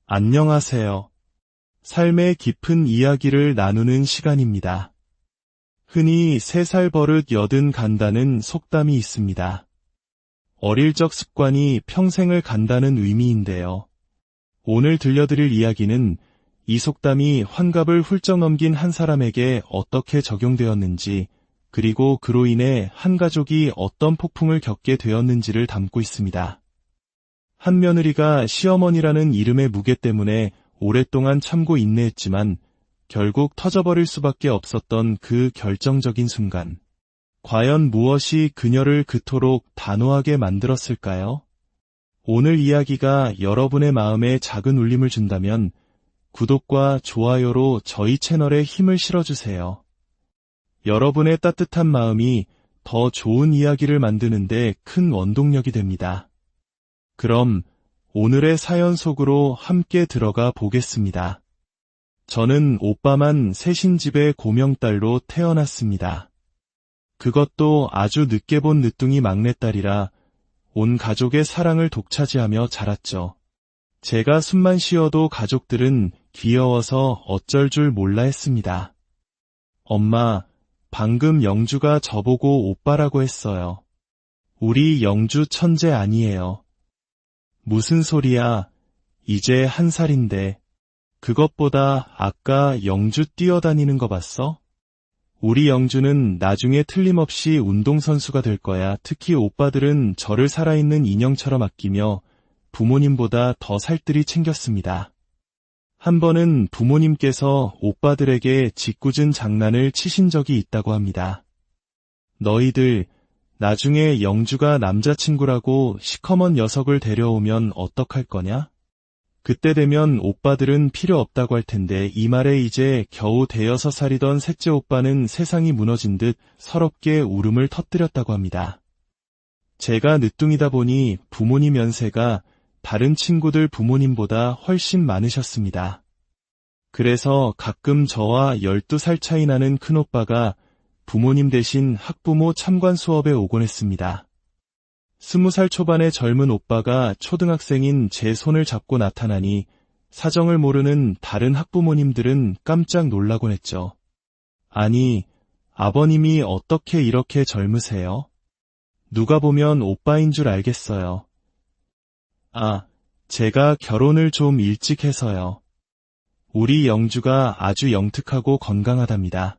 안녕하세요. 삶의 깊은 이야기를 나누는 시간입니다. 흔히 3살 버릇 80 간다는 속담이 있습니다. 어릴 적 습관이 평생을 간다는 의미인데요. 오늘 들려드릴 이야기는 이 속담이 환갑을 훌쩍 넘긴 한 사람에게 어떻게 적용되었는지, 그리고 그로 인해 한 가족이 어떤 폭풍을 겪게 되었는지를 담고 있습니다. 한 며느리가 시어머니라는 이름의 무게 때문에 오랫동안 참고 인내했지만 결국 터져버릴 수밖에 없었던 그 결정적인 순간. 과연 무엇이 그녀를 그토록 단호하게 만들었을까요? 오늘 이야기가 여러분의 마음에 작은 울림을 준다면 구독과 좋아요로 저희 채널에 힘을 실어주세요. 여러분의 따뜻한 마음이 더 좋은 이야기를 만드는데 큰 원동력이 됩니다. 그럼 오늘의 사연 속으로 함께 들어가 보겠습니다. 저는 오빠만 셋인 집의 고명딸로 태어났습니다. 그것도 아주 늦게 본 늦둥이 막내딸이라 온 가족의 사랑을 독차지하며 자랐죠. 제가 숨만 쉬어도 가족들은 귀여워서 어쩔 줄 몰라 했습니다. 엄마, 방금 영주가 저보고 오빠라고 했어요. 우리 영주 천재 아니에요. 무슨 소리야, 이제 1살인데. 그것보다 아까 영주 뛰어다니는 거 봤어? 우리 영주는 나중에 틀림없이 운동선수가 될 거야. 특히 오빠들은 저를 살아있는 인형처럼 아끼며 부모님보다 더 살뜰히 챙겼습니다. 한 번은 부모님께서 오빠들에게 짓궂은 장난을 치신 적이 있다고 합니다. 너희들, 나중에 영주가 남자친구라고 시커먼 녀석을 데려오면 어떡할 거냐? 그때 되면 오빠들은 필요 없다고 할 텐데. 이 말에 이제 겨우 6살이던 셋째 오빠는 세상이 무너진 듯 서럽게 울음을 터뜨렸다고 합니다. 제가 늦둥이다 보니 부모님 연세가 다른 친구들 부모님보다 훨씬 많으셨습니다. 그래서 가끔 저와 12살 차이 나는 큰오빠가 부모님 대신 학부모 참관 수업에 오곤 했습니다. 20살 초반의 젊은 오빠가 초등학생인 제 손을 잡고 나타나니 사정을 모르는 다른 학부모님들은 깜짝 놀라곤 했죠. 아니, 아버님이 어떻게 이렇게 젊으세요? 누가 보면 오빠인 줄 알겠어요. 아, 제가 결혼을 좀 일찍 해서요. 우리 영주가 아주 영특하고 건강하답니다.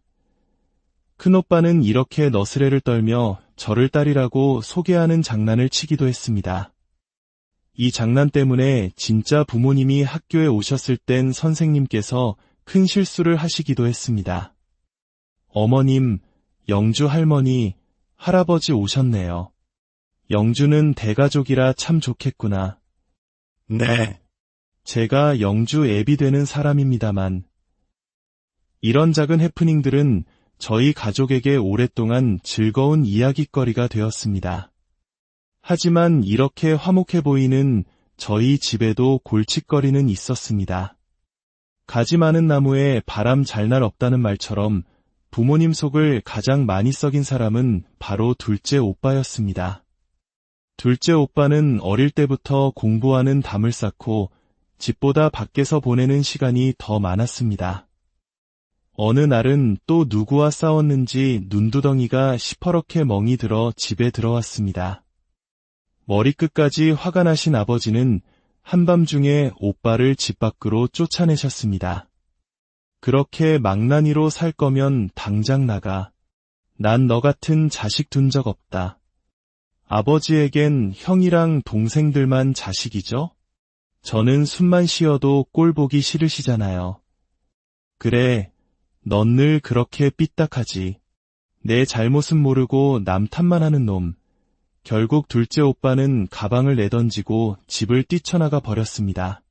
큰오빠는 이렇게 너스레를 떨며 저를 딸이라고 소개하는 장난을 치기도 했습니다. 이 장난 때문에 진짜 부모님이 학교에 오셨을 땐 선생님께서 큰 실수를 하시기도 했습니다. 어머님, 영주 할머니, 할아버지 오셨네요. 영주는 대가족이라 참 좋겠구나. 네. 제가 영주 애비 되는 사람입니다만. 이런 작은 해프닝들은 저희 가족에게 오랫동안 즐거운 이야깃거리가 되었습니다. 하지만 이렇게 화목해 보이는 저희 집에도 골칫거리는 있었습니다. 가지 많은 나무에 바람 잘 날 없다는 말처럼 부모님 속을 가장 많이 썩인 사람은 바로 둘째 오빠였습니다. 둘째 오빠는 어릴 때부터 공부하는 담을 쌓고 집보다 밖에서 보내는 시간이 더 많았습니다. 어느 날은 또 누구와 싸웠는지 눈두덩이가 시퍼렇게 멍이 들어 집에 들어왔습니다. 머리끝까지 화가 나신 아버지는 한밤중에 오빠를 집 밖으로 쫓아내셨습니다. 그렇게 망나니로 살 거면 당장 나가. 난 너 같은 자식 둔 적 없다. 아버지에겐 형이랑 동생들만 자식이죠? 저는 숨만 쉬어도 꼴 보기 싫으시잖아요. 그래, 넌 늘 그렇게 삐딱하지. 내 잘못은 모르고 남 탓만 하는 놈. 결국 둘째 오빠는 가방을 내던지고 집을 뛰쳐나가 버렸습니다.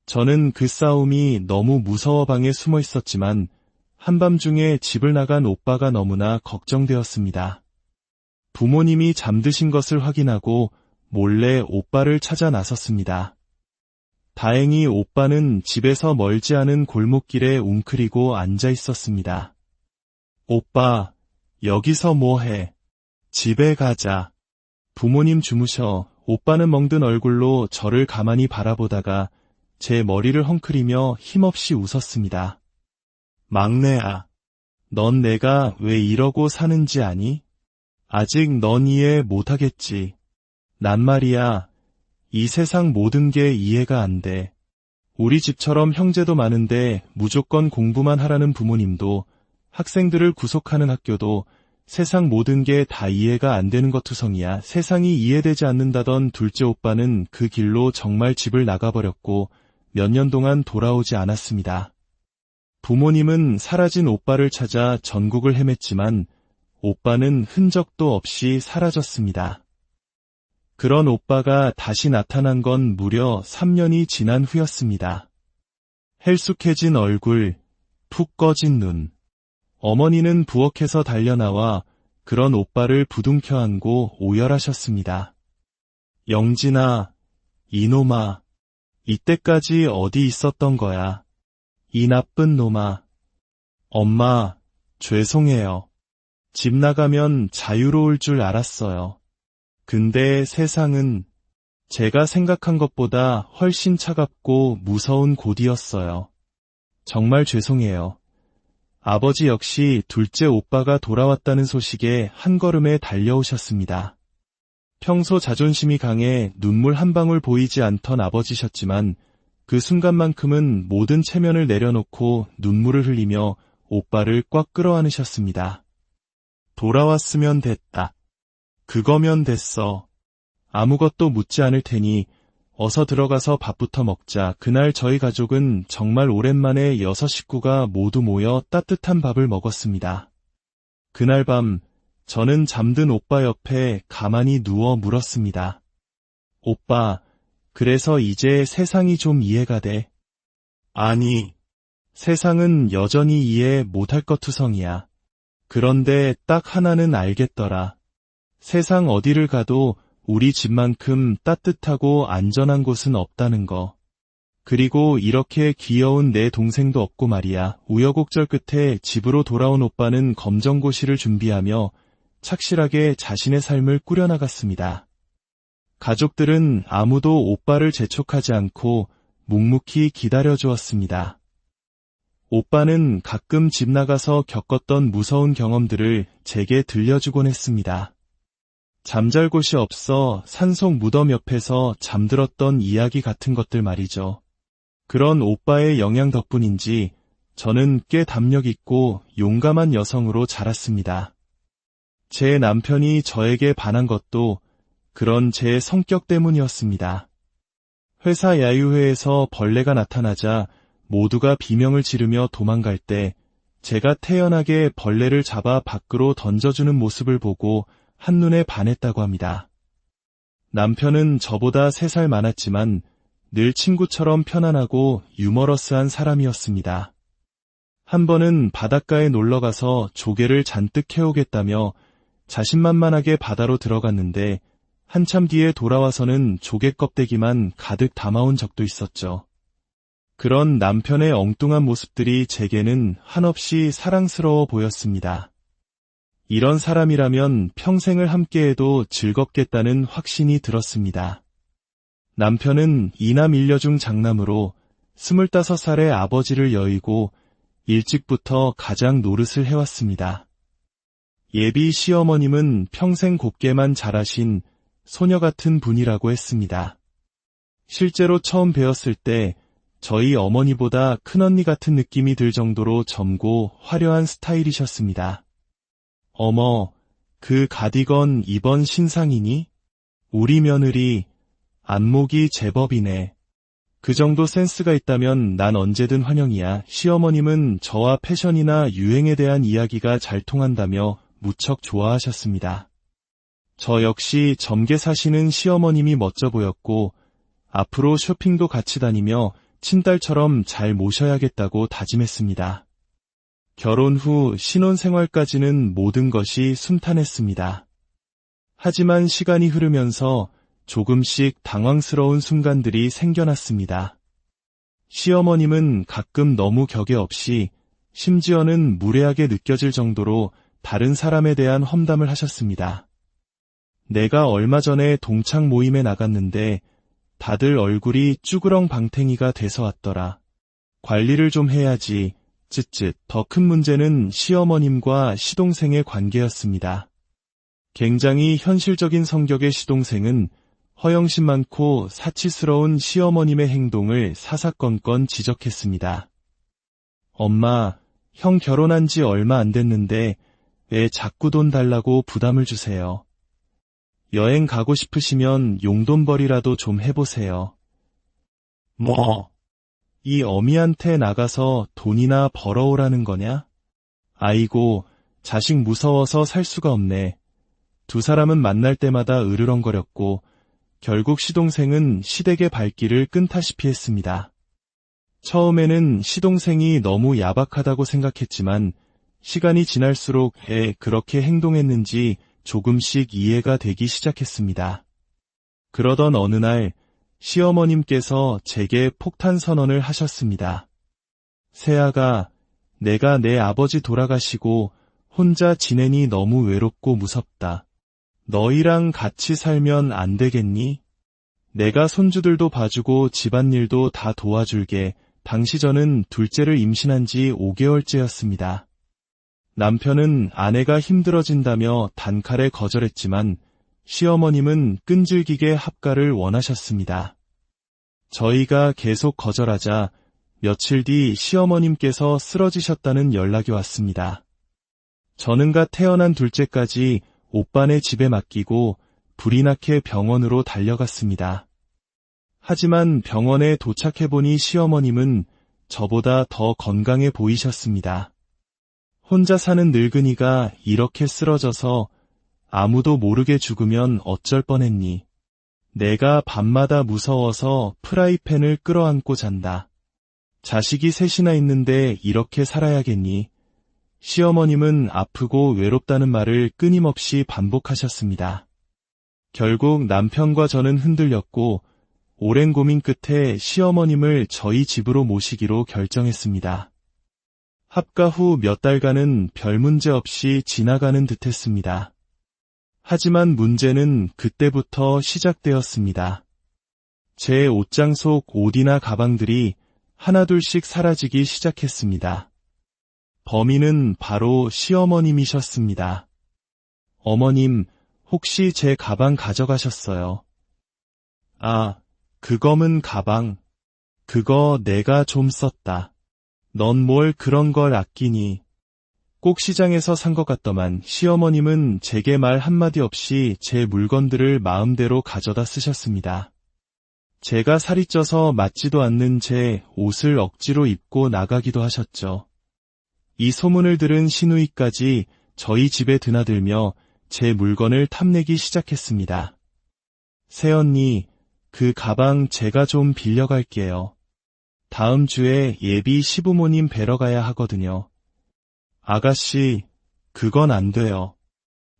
저는 그 싸움이 너무 무서워 방에 숨어 있었지만 한밤중에 집을 나간 오빠가 너무나 걱정되었습니다. 부모님이 잠드신 것을 확인하고 몰래 오빠를 찾아 나섰습니다. 다행히 오빠는 집에서 멀지 않은 골목길에 웅크리고 앉아 있었습니다. 오빠, 여기서 뭐해? 집에 가자. 부모님 주무셔. 오빠는 멍든 얼굴로 저를 가만히 바라보다가 제 머리를 헝클이며 힘없이 웃었습니다. 막내야, 넌 내가 왜 이러고 사는지 아니? 아직 넌 이해 못하겠지. 난 말이야, 이 세상 모든 게 이해가 안 돼. 우리 집처럼 형제도 많은데 무조건 공부만 하라는 부모님도, 학생들을 구속하는 학교도, 세상 모든 게 다 이해가 안 되는 것 투성이야. 세상이 이해되지 않는다던 둘째 오빠는 그 길로 정말 집을 나가버렸고 몇 년 동안 돌아오지 않았습니다. 부모님은 사라진 오빠를 찾아 전국을 헤맸지만 오빠는 흔적도 없이 사라졌습니다. 그런 오빠가 다시 나타난 건 무려 3년이 지난 후였습니다. 헬쑥해진 얼굴, 푹 꺼진 눈. 어머니는 부엌에서 달려나와 그런 오빠를 부둥켜 안고 오열하셨습니다. 영진아, 이놈아, 이때까지 어디 있었던 거야? 이 나쁜 놈아. 엄마, 죄송해요. 집 나가면 자유로울 줄 알았어요. 근데 세상은 제가 생각한 것보다 훨씬 차갑고 무서운 곳이었어요. 정말 죄송해요. 아버지 역시 둘째 오빠가 돌아왔다는 소식에 한 걸음에 달려오셨습니다. 평소 자존심이 강해 눈물 한 방울 보이지 않던 아버지셨지만 그 순간만큼은 모든 체면을 내려놓고 눈물을 흘리며 오빠를 꽉 끌어안으셨습니다. 돌아왔으면 됐다. 그거면 됐어. 아무것도 묻지 않을 테니 어서 들어가서 밥부터 먹자. 그날 저희 가족은 정말 오랜만에 6 식구가 모두 모여 따뜻한 밥을 먹었습니다. 그날 밤 저는 잠든 오빠 옆에 가만히 누워 물었습니다. 오빠, 그래서 이제 세상이 좀 이해가 돼? 아니, 세상은 여전히 이해 못할 것 투성이야. 그런데 딱 하나는 알겠더라. 세상 어디를 가도 우리 집만큼 따뜻하고 안전한 곳은 없다는 거. 그리고 이렇게 귀여운 내 동생도 없고 말이야. 우여곡절 끝에 집으로 돌아온 오빠는 검정고시를 준비하며 착실하게 자신의 삶을 꾸려나갔습니다. 가족들은 아무도 오빠를 재촉하지 않고 묵묵히 기다려주었습니다. 오빠는 가끔 집 나가서 겪었던 무서운 경험들을 제게 들려주곤 했습니다. 잠잘 곳이 없어 산속 무덤 옆에서 잠들었던 이야기 같은 것들 말이죠. 그런 오빠의 영향 덕분인지 저는 꽤 담력 있고 용감한 여성으로 자랐습니다. 제 남편이 저에게 반한 것도 그런 제 성격 때문이었습니다. 회사 야유회에서 벌레가 나타나자 모두가 비명을 지르며 도망갈 때 제가 태연하게 벌레를 잡아 밖으로 던져주는 모습을 보고 한눈에 반했다고 합니다. 남편은 저보다 3살 많았지만 늘 친구처럼 편안하고 유머러스한 사람이었습니다. 한 번은 바닷가에 놀러가서 조개를 잔뜩 캐오겠다며 자신만만하게 바다로 들어갔는데 한참 뒤에 돌아와서는 조개 껍데기만 가득 담아온 적도 있었죠. 그런 남편의 엉뚱한 모습들이 제게는 한없이 사랑스러워 보였습니다. 이런 사람이라면 평생을 함께해도 즐겁겠다는 확신이 들었습니다. 남편은 이남 1녀 중 장남으로 25살의 아버지를 여의고 일찍부터 가장 노릇을 해왔습니다. 예비 시어머님은 평생 곱게만 자라신 소녀 같은 분이라고 했습니다. 실제로 처음 뵈었을 때 저희 어머니보다 큰언니 같은 느낌이 들 정도로 젊고 화려한 스타일이셨습니다. 어머, 그 가디건 이번 신상이니? 우리 며느리 안목이 제법이네. 그 정도 센스가 있다면 난 언제든 환영이야. 시어머님은 저와 패션이나 유행에 대한 이야기가 잘 통한다며 무척 좋아하셨습니다. 저 역시 젊게 사시는 시어머님이 멋져 보였고 앞으로 쇼핑도 같이 다니며 친딸처럼 잘 모셔야겠다고 다짐했습니다. 결혼 후 신혼생활까지는 모든 것이 순탄했습니다. 하지만 시간이 흐르면서 조금씩 당황스러운 순간들이 생겨났습니다. 시어머님은 가끔 너무 격에 없이 심지어는 무례하게 느껴질 정도로 다른 사람에 대한 험담을 하셨습니다. 내가 얼마 전에 동창 모임에 나갔는데 다들 얼굴이 쭈그렁방탱이가 돼서 왔더라. 관리를 좀 해야지. 쯧쯧. 더 큰 문제는 시어머님과 시동생의 관계였습니다. 굉장히 현실적인 성격의 시동생은 허영심 많고 사치스러운 시어머님의 행동을 사사건건 지적했습니다. 엄마, 형 결혼한 지 얼마 안 됐는데 왜 자꾸 돈 달라고 부담을 주세요. 여행 가고 싶으시면 용돈벌이라도 좀 해보세요. 뭐? 이 어미한테 나가서 돈이나 벌어오라는 거냐? 아이고, 자식 무서워서 살 수가 없네. 두 사람은 만날 때마다 으르렁거렸고 결국 시동생은 시댁의 발길을 끈다시피 했습니다. 처음에는 시동생이 너무 야박하다고 생각했지만 시간이 지날수록 왜 그렇게 행동했는지 조금씩 이해가 되기 시작했습니다. 그러던 어느 날 시어머님께서 제게 폭탄 선언을 하셨습니다. 새아가, 내가 내 아버지 돌아가시고 혼자 지내니 너무 외롭고 무섭다. 너희랑 같이 살면 안 되겠니? 내가 손주들도 봐주고 집안일도 다 도와줄게. 당시 저는 둘째를 임신한 지 5개월째였습니다. 남편은 아내가 힘들어진다며 단칼에 거절했지만 시어머님은 끈질기게 합가를 원하셨습니다. 저희가 계속 거절하자 며칠 뒤 시어머님께서 쓰러지셨다는 연락이 왔습니다. 저는 갓 태어난 둘째까지 오빠네 집에 맡기고 불이 나게 병원으로 달려갔습니다. 하지만 병원에 도착해보니 시어머님은 저보다 더 건강해 보이셨습니다. 혼자 사는 늙은이가 이렇게 쓰러져서 아무도 모르게 죽으면 어쩔 뻔했니. 내가 밤마다 무서워서 프라이팬을 끌어안고 잔다. 자식이 셋이나 있는데 이렇게 살아야겠니. 시어머님은 아프고 외롭다는 말을 끊임없이 반복하셨습니다. 결국 남편과 저는 흔들렸고 오랜 고민 끝에 시어머님을 저희 집으로 모시기로 결정했습니다. 합가 후 몇 달간은 별 문제 없이 지나가는 듯했습니다. 하지만 문제는 그때부터 시작되었습니다. 제 옷장 속 옷이나 가방들이 하나둘씩 사라지기 시작했습니다. 범인은 바로 시어머님이셨습니다. 어머님, 혹시 제 가방 가져가셨어요? 아, 그 검은 가방. 그거 내가 좀 썼다. 넌 뭘 그런 걸 아끼니. 꼭 시장에서 산 것 같더만. 시어머님은 제게 말 한마디 없이 제 물건들을 마음대로 가져다 쓰셨습니다. 제가 살이 쪄서 맞지도 않는 제 옷을 억지로 입고 나가기도 하셨죠. 이 소문을 들은 시누이까지 저희 집에 드나들며 제 물건을 탐내기 시작했습니다. 새언니, 그 가방 제가 좀 빌려갈게요. 다음 주에 예비 시부모님 뵈러 가야 하거든요. 아가씨, 그건 안 돼요.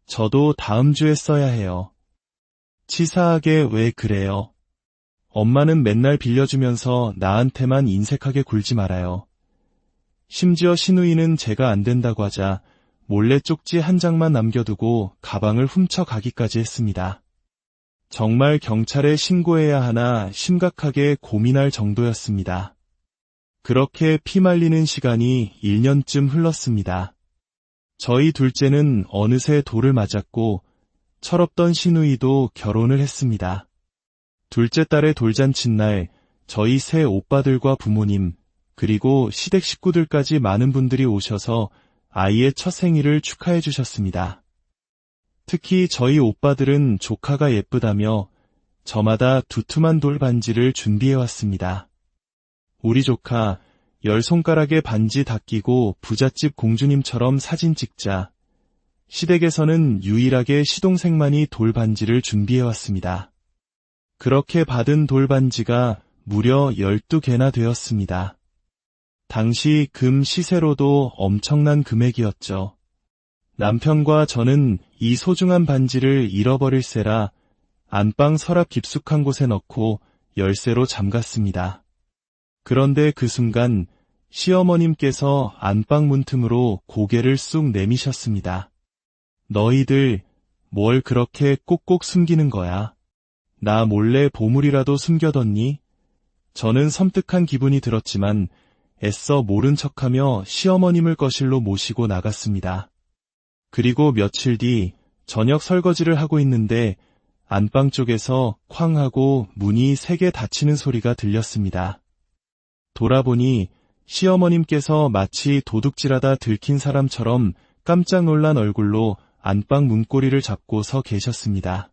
저도 다음 주에 써야 해요. 치사하게 왜 그래요? 엄마는 맨날 빌려주면서 나한테만 인색하게 굴지 말아요. 심지어 시누이는 제가 안 된다고 하자 몰래 쪽지 한 장만 남겨두고 가방을 훔쳐가기까지 했습니다. 정말 경찰에 신고해야 하나 심각하게 고민할 정도였습니다. 그렇게 피말리는 시간이 1년쯤 흘렀습니다. 저희 둘째는 어느새 돌을 맞았고 철없던 시누이도 결혼을 했습니다. 둘째 딸의 돌잔칫날 저희 세 오빠들과 부모님 그리고 시댁 식구들까지 많은 분들이 오셔서 아이의 첫 생일을 축하해 주셨습니다. 특히 저희 오빠들은 조카가 예쁘다며 저마다 두툼한 돌 반지를 준비해왔습니다. 우리 조카 10손가락에 반지 다 끼고 부잣집 공주님처럼 사진 찍자. 시댁에서는 유일하게 시동생만이 돌 반지를 준비해왔습니다. 그렇게 받은 돌 반지가 무려 12개나 되었습니다. 당시 금 시세로도 엄청난 금액이었죠. 남편과 저는 이 소중한 반지를 잃어버릴세라 안방 서랍 깊숙한 곳에 넣고 열쇠로 잠갔습니다. 그런데 그 순간 시어머님께서 안방 문틈으로 고개를 쑥 내미셨습니다. 너희들 뭘 그렇게 꼭꼭 숨기는 거야? 나 몰래 보물이라도 숨겨뒀니? 저는 섬뜩한 기분이 들었지만 애써 모른 척하며 시어머님을 거실로 모시고 나갔습니다. 그리고 며칠 뒤 저녁 설거지를 하고 있는데 안방 쪽에서 쾅 하고 문이 3개 닫히는 소리가 들렸습니다. 돌아보니 시어머님께서 마치 도둑질하다 들킨 사람처럼 깜짝 놀란 얼굴로 안방 문고리를 잡고 서 계셨습니다.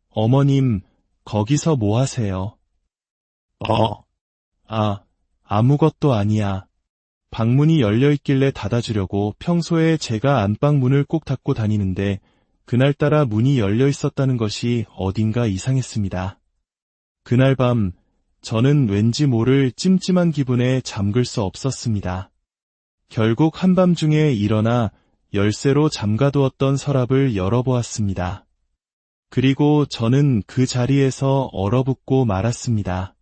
어머님, 거기서 뭐 하세요? 아무것도 아니야. 방문이 열려있길래 닫아주려고 평소에 제가 안방 문을 꼭 닫고 다니는데 그날따라 문이 열려 있었다는 것이 어딘가 이상했습니다. 그날 밤 저는 왠지 모를 찜찜한 기분에 잠글 수 없었습니다. 결국 한밤중에 일어나 열쇠로 잠가두었던 서랍을 열어보았습니다. 그리고 저는 그 자리에서 얼어붙고 말았습니다.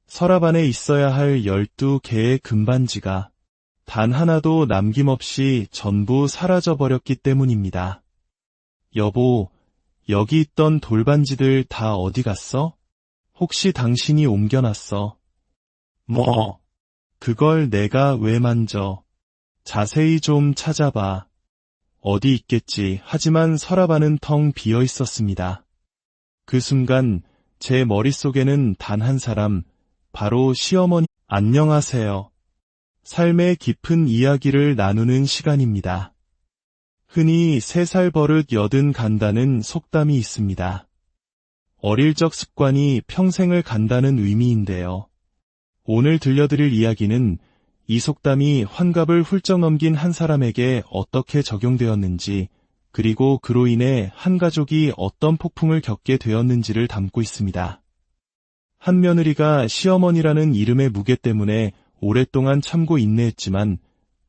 서랍 안에 있어야 할 12개의 금반지가 단 하나도 남김없이 전부 사라져버렸기 때문입니다. 여보, 여기 있던 돌반지들 다 어디 갔어? 혹시 당신이 옮겨놨어? 그걸 내가 왜 만져? 자세히 좀 찾아봐. 어디 있겠지. 하지만 서랍 안은 텅 비어 있었습니다. 그 순간 제 머릿속에는 단 한 사람, 바로 시어머니. 안녕하세요. 삶의 깊은 이야기를 나누는 시간입니다. 흔히 3살 버릇 80 간다는 속담이 있습니다. 어릴 적 습관이 평생을 간다는 의미인데요. 오늘 들려드릴 이야기는 이 속담이 환갑을 훌쩍 넘긴 한 사람에게 어떻게 적용되었는지, 그리고 그로 인해 한 가족이 어떤 폭풍을 겪게 되었는지를 담고 있습니다. 한 며느리가 시어머니라는 이름의 무게 때문에 오랫동안 참고 인내했지만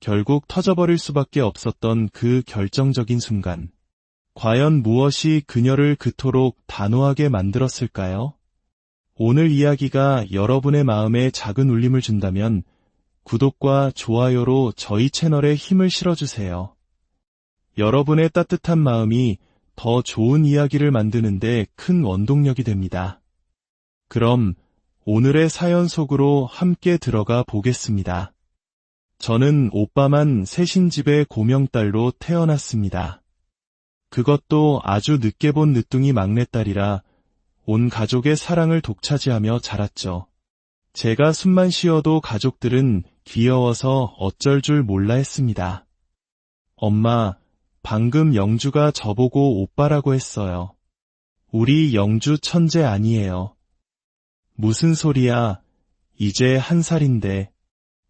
결국 터져버릴 수밖에 없었던 그 결정적인 순간. 과연 무엇이 그녀를 그토록 단호하게 만들었을까요? 오늘 이야기가 여러분의 마음에 작은 울림을 준다면 구독과 좋아요로 저희 채널에 힘을 실어주세요. 여러분의 따뜻한 마음이 더 좋은 이야기를 만드는데 큰 원동력이 됩니다. 그럼 오늘의 사연 속으로 함께 들어가 보겠습니다. 저는 오빠만 셋인 집의 고명딸로 태어났습니다. 그것도 아주 늦게 본 늦둥이 막내딸이라 온 가족의 사랑을 독차지하며 자랐죠. 제가 숨만 쉬어도 가족들은 귀여워서 어쩔 줄 몰라 했습니다. 엄마, 방금 영주가 저보고 오빠라고 했어요. 우리 영주 천재 아니에요. 무슨 소리야, 이제 1살인데.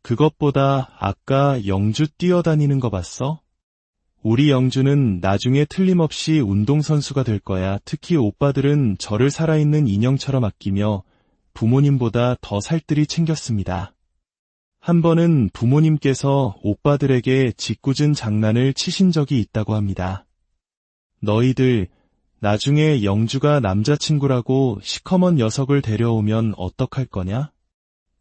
그것보다 아까 영주 뛰어다니는 거 봤어? 우리 영주는 나중에 틀림없이 운동선수가 될 거야. 특히 오빠들은 저를 살아있는 인형처럼 아끼며 부모님보다 더 살뜰히 챙겼습니다. 한 번은 부모님께서 오빠들에게 짓궂은 장난을 치신 적이 있다고 합니다. 너희들 나중에 영주가 남자친구라고 시커먼 녀석을 데려오면 어떡할 거냐?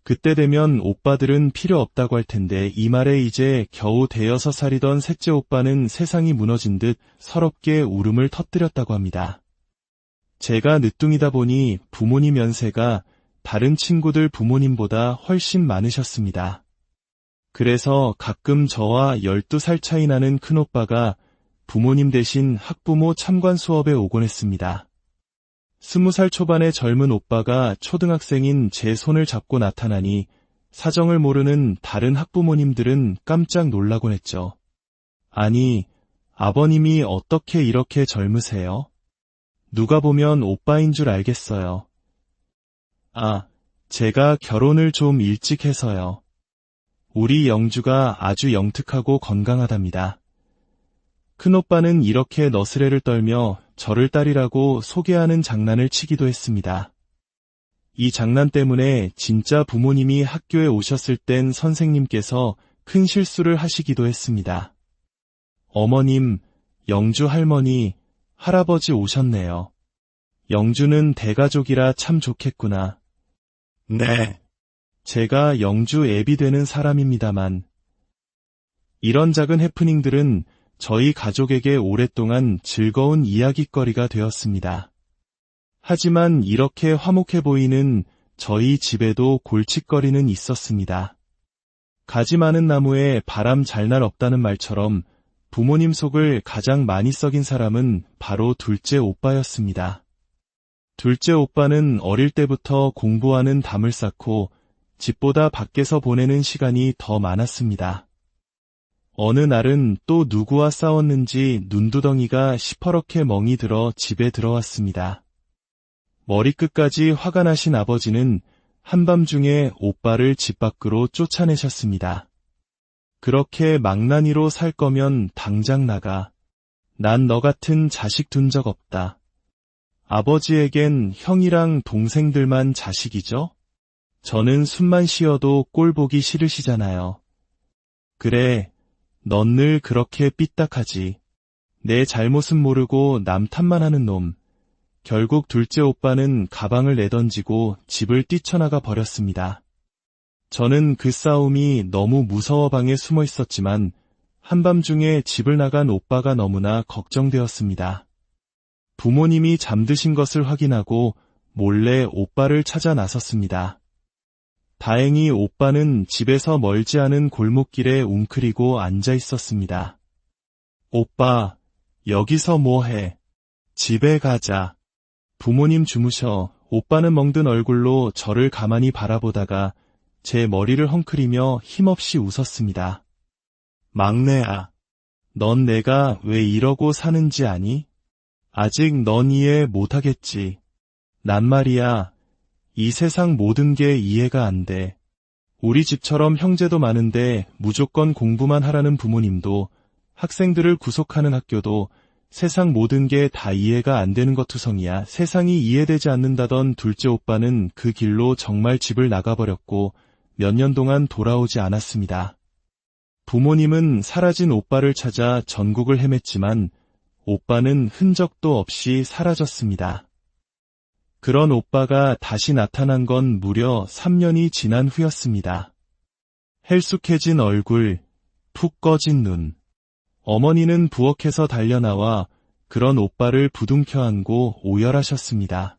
그때 되면 오빠들은 필요 없다고 할 텐데. 이 말에 이제 겨우 5살이던 셋째 오빠는 세상이 무너진 듯 서럽게 울음을 터뜨렸다고 합니다. 제가 늦둥이다 보니 부모님 연세가 다른 친구들 부모님보다 훨씬 많으셨습니다. 그래서 가끔 저와 12살 차이 나는 큰오빠가 부모님 대신 학부모 참관 수업에 오곤 했습니다. 20살 초반의 젊은 오빠가 초등학생인 제 손을 잡고 나타나니 사정을 모르는 다른 학부모님들은 깜짝 놀라곤 했죠. 아니, 아버님이 어떻게 이렇게 젊으세요? 누가 보면 오빠인 줄 알겠어요. 제가 결혼을 좀 일찍 해서요. 우리 영주가 아주 영특하고 건강하답니다. 큰오빠는 이렇게 너스레를 떨며 저를 딸이라고 소개하는 장난을 치기도 했습니다. 이 장난 때문에 진짜 부모님이 학교에 오셨을 땐 선생님께서 큰 실수를 하시기도 했습니다. 어머님, 영주 할머니, 할아버지 오셨네요. 영주는 대가족이라 참 좋겠구나. 네. 제가 영주 애비 되는 사람입니다만. 이런 작은 해프닝들은 저희 가족에게 오랫동안 즐거운 이야깃거리가 되었습니다. 하지만 이렇게 화목해 보이는 저희 집에도 골칫거리는 있었습니다. 가지 많은 나무에 바람 잘 날 없다는 말처럼 부모님 속을 가장 많이 썩인 사람은 바로 둘째 오빠였습니다. 둘째 오빠는 어릴 때부터 공부하는 담을 쌓고 집보다 밖에서 보내는 시간이 더 많았습니다. 어느 날은 또 누구와 싸웠는지 눈두덩이가 시퍼렇게 멍이 들어 집에 들어왔습니다. 머리끝까지 화가 나신 아버지는 한밤중에 오빠를 집 밖으로 쫓아내셨습니다. 그렇게 망나니로 살 거면 당장 나가. 난 너 같은 자식 둔 적 없다. 아버지에겐 형이랑 동생들만 자식이죠? 저는 숨만 쉬어도 꼴 보기 싫으시잖아요. 그래, 넌 늘 그렇게 삐딱하지. 내 잘못은 모르고 남 탓만 하는 놈. 결국 둘째 오빠는 가방을 내던지고 집을 뛰쳐나가 버렸습니다. 저는 그 싸움이 너무 무서워 방에 숨어 있었지만 한밤중에 집을 나간 오빠가 너무나 걱정되었습니다. 부모님이 잠드신 것을 확인하고 몰래 오빠를 찾아 나섰습니다. 다행히 오빠는 집에서 멀지 않은 골목길에 웅크리고 앉아 있었습니다. 오빠, 여기서 뭐해? 집에 가자. 부모님 주무셔. 오빠는 멍든 얼굴로 저를 가만히 바라보다가 제 머리를 헝클이며 힘없이 웃었습니다. 막내야, 넌 내가 왜 이러고 사는지 아니? 아직 넌 이해 못하겠지. 난 말이야, 이 세상 모든 게 이해가 안 돼. 우리 집처럼 형제도 많은데 무조건 공부만 하라는 부모님도, 학생들을 구속하는 학교도 세상 모든 게 다 이해가 안 되는 것 투성이야. 세상이 이해되지 않는다던 둘째 오빠는 그 길로 정말 집을 나가버렸고 몇 년 동안 돌아오지 않았습니다. 부모님은 사라진 오빠를 찾아 전국을 헤맸지만 오빠는 흔적도 없이 사라졌습니다. 그런 오빠가 다시 나타난 건 무려 3년이 지난 후였습니다. 헬쑥해진 얼굴, 푹 꺼진 눈. 어머니는 부엌에서 달려나와 그런 오빠를 부둥켜 안고 오열하셨습니다.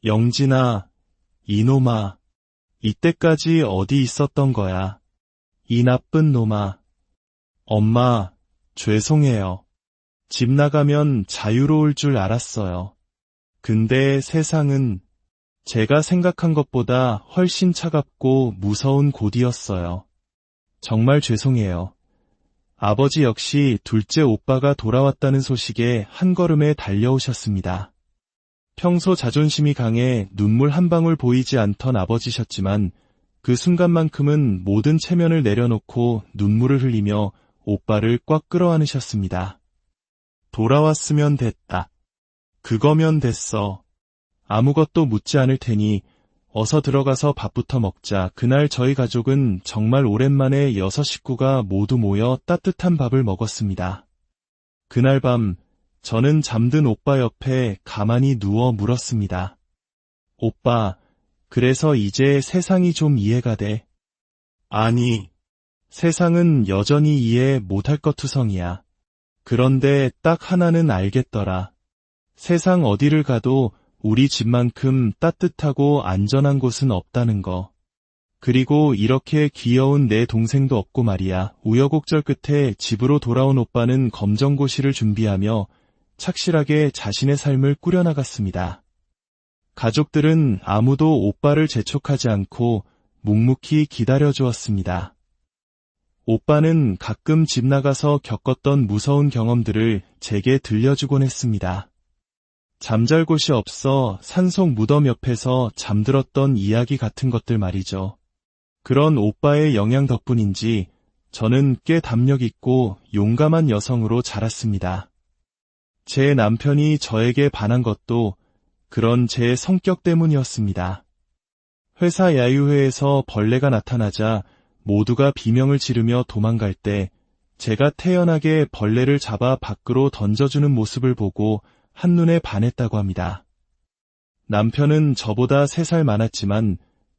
영진아, 이놈아, 이때까지 어디 있었던 거야? 이 나쁜 놈아. 엄마, 죄송해요. 집 나가면 자유로울 줄 알았어요. 근데 세상은 제가 생각한 것보다 훨씬 차갑고 무서운 곳이었어요. 정말 죄송해요. 아버지 역시 둘째 오빠가 돌아왔다는 소식에 한 걸음에 달려오셨습니다. 평소 자존심이 강해 눈물 한 방울 보이지 않던 아버지셨지만 그 순간만큼은 모든 체면을 내려놓고 눈물을 흘리며 오빠를 꽉 끌어안으셨습니다. 돌아왔으면 됐다. 그거면 됐어. 아무것도 묻지 않을 테니 어서 들어가서 밥부터 먹자. 그날 저희 가족은 정말 오랜만에 6 식구가 모두 모여 따뜻한 밥을 먹었습니다. 그날 밤 저는 잠든 오빠 옆에 가만히 누워 물었습니다. 오빠, 그래서 이제 세상이 좀 이해가 돼? 아니, 세상은 여전히 이해 못할 것 투성이야. 그런데 딱 하나는 알겠더라. 세상 어디를 가도 우리 집만큼 따뜻하고 안전한 곳은 없다는 거. 그리고 이렇게 귀여운 내 동생도 없고 말이야. 우여곡절 끝에 집으로 돌아온 오빠는 검정고시를 준비하며 착실하게 자신의 삶을 꾸려나갔습니다. 가족들은 아무도 오빠를 재촉하지 않고 묵묵히 기다려주었습니다. 오빠는 가끔 집 나가서 겪었던 무서운 경험들을 제게 들려주곤 했습니다. 잠잘 곳이 없어 산속 무덤 옆에서 잠들었던 이야기 같은 것들 말이죠. 그런 오빠의 영향 덕분인지 저는 꽤 담력 있고 용감한 여성으로 자랐습니다. 제 남편이 저에게 반한 것도 그런 제 성격 때문이었습니다. 회사 야유회에서 벌레가 나타나자 모두가 비명을 지르며 도망갈 때 제가 태연하게 벌레를 잡아 밖으로 던져주는 모습을 보고 한눈에 반했다고 합니다. 남편은 저보다 3살 많았지만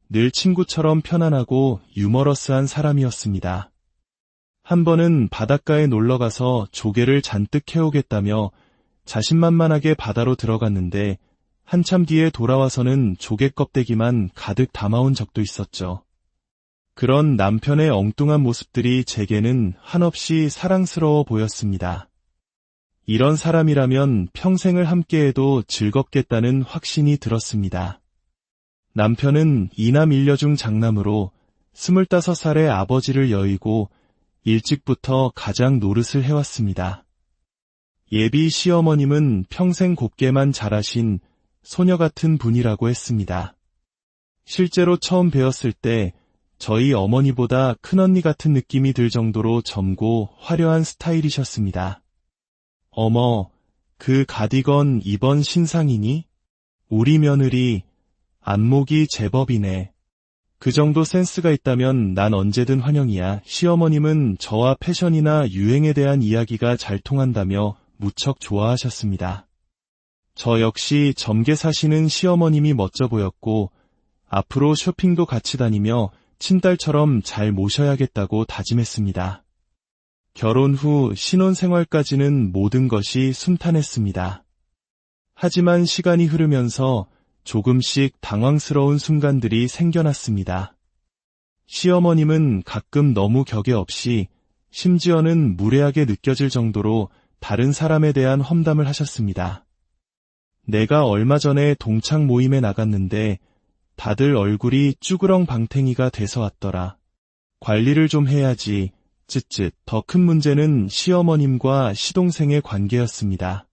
늘 친구처럼 편안하고 유머러스한 사람이었습니다. 한 번은 바닷가에 놀러가서 조개를 잔뜩 캐오겠다며 자신만만하게 바다로 들어갔는데 한참 뒤에 돌아와서는 조개 껍데기만 가득 담아온 적도 있었죠. 그런 남편의 엉뚱한 모습들이 제게는 한없이 사랑스러워 보였습니다. 이런 사람이라면 평생을 함께해도 즐겁겠다는 확신이 들었습니다. 남편은 이남 일녀중 장남으로 25살의 아버지를 여의고 일찍부터 가장 노릇을 해왔습니다. 예비 시어머님은 평생 곱게만 자라신 소녀 같은 분이라고 했습니다. 실제로 처음 뵈었을 때 저희 어머니보다 큰언니 같은 느낌이 들 정도로 젊고 화려한 스타일이셨습니다. 어머, 그 가디건 이번 신상이니? 우리 며느리 안목이 제법이네. 그 정도 센스가 있다면 난 언제든 환영이야. 시어머님은 저와 패션이나 유행에 대한 이야기가 잘 통한다며 무척 좋아하셨습니다. 저 역시 젊게 사시는 시어머님이 멋져 보였고 앞으로 쇼핑도 같이 다니며 친딸처럼 잘 모셔야겠다고 다짐했습니다. 결혼 후 신혼생활까지는 모든 것이 순탄했습니다. 하지만 시간이 흐르면서 조금씩 당황스러운 순간들이 생겨났습니다. 시어머님은 가끔 너무 격에 없이 심지어는 무례하게 느껴질 정도로 다른 사람에 대한 험담을 하셨습니다. 내가 얼마 전에 동창 모임에 나갔는데 다들 얼굴이 쭈그렁방탱이가 돼서 왔더라. 관리를 좀 해야지. 쯧쯧. 더 큰 문제는 시어머님과 시동생의 관계였습니다.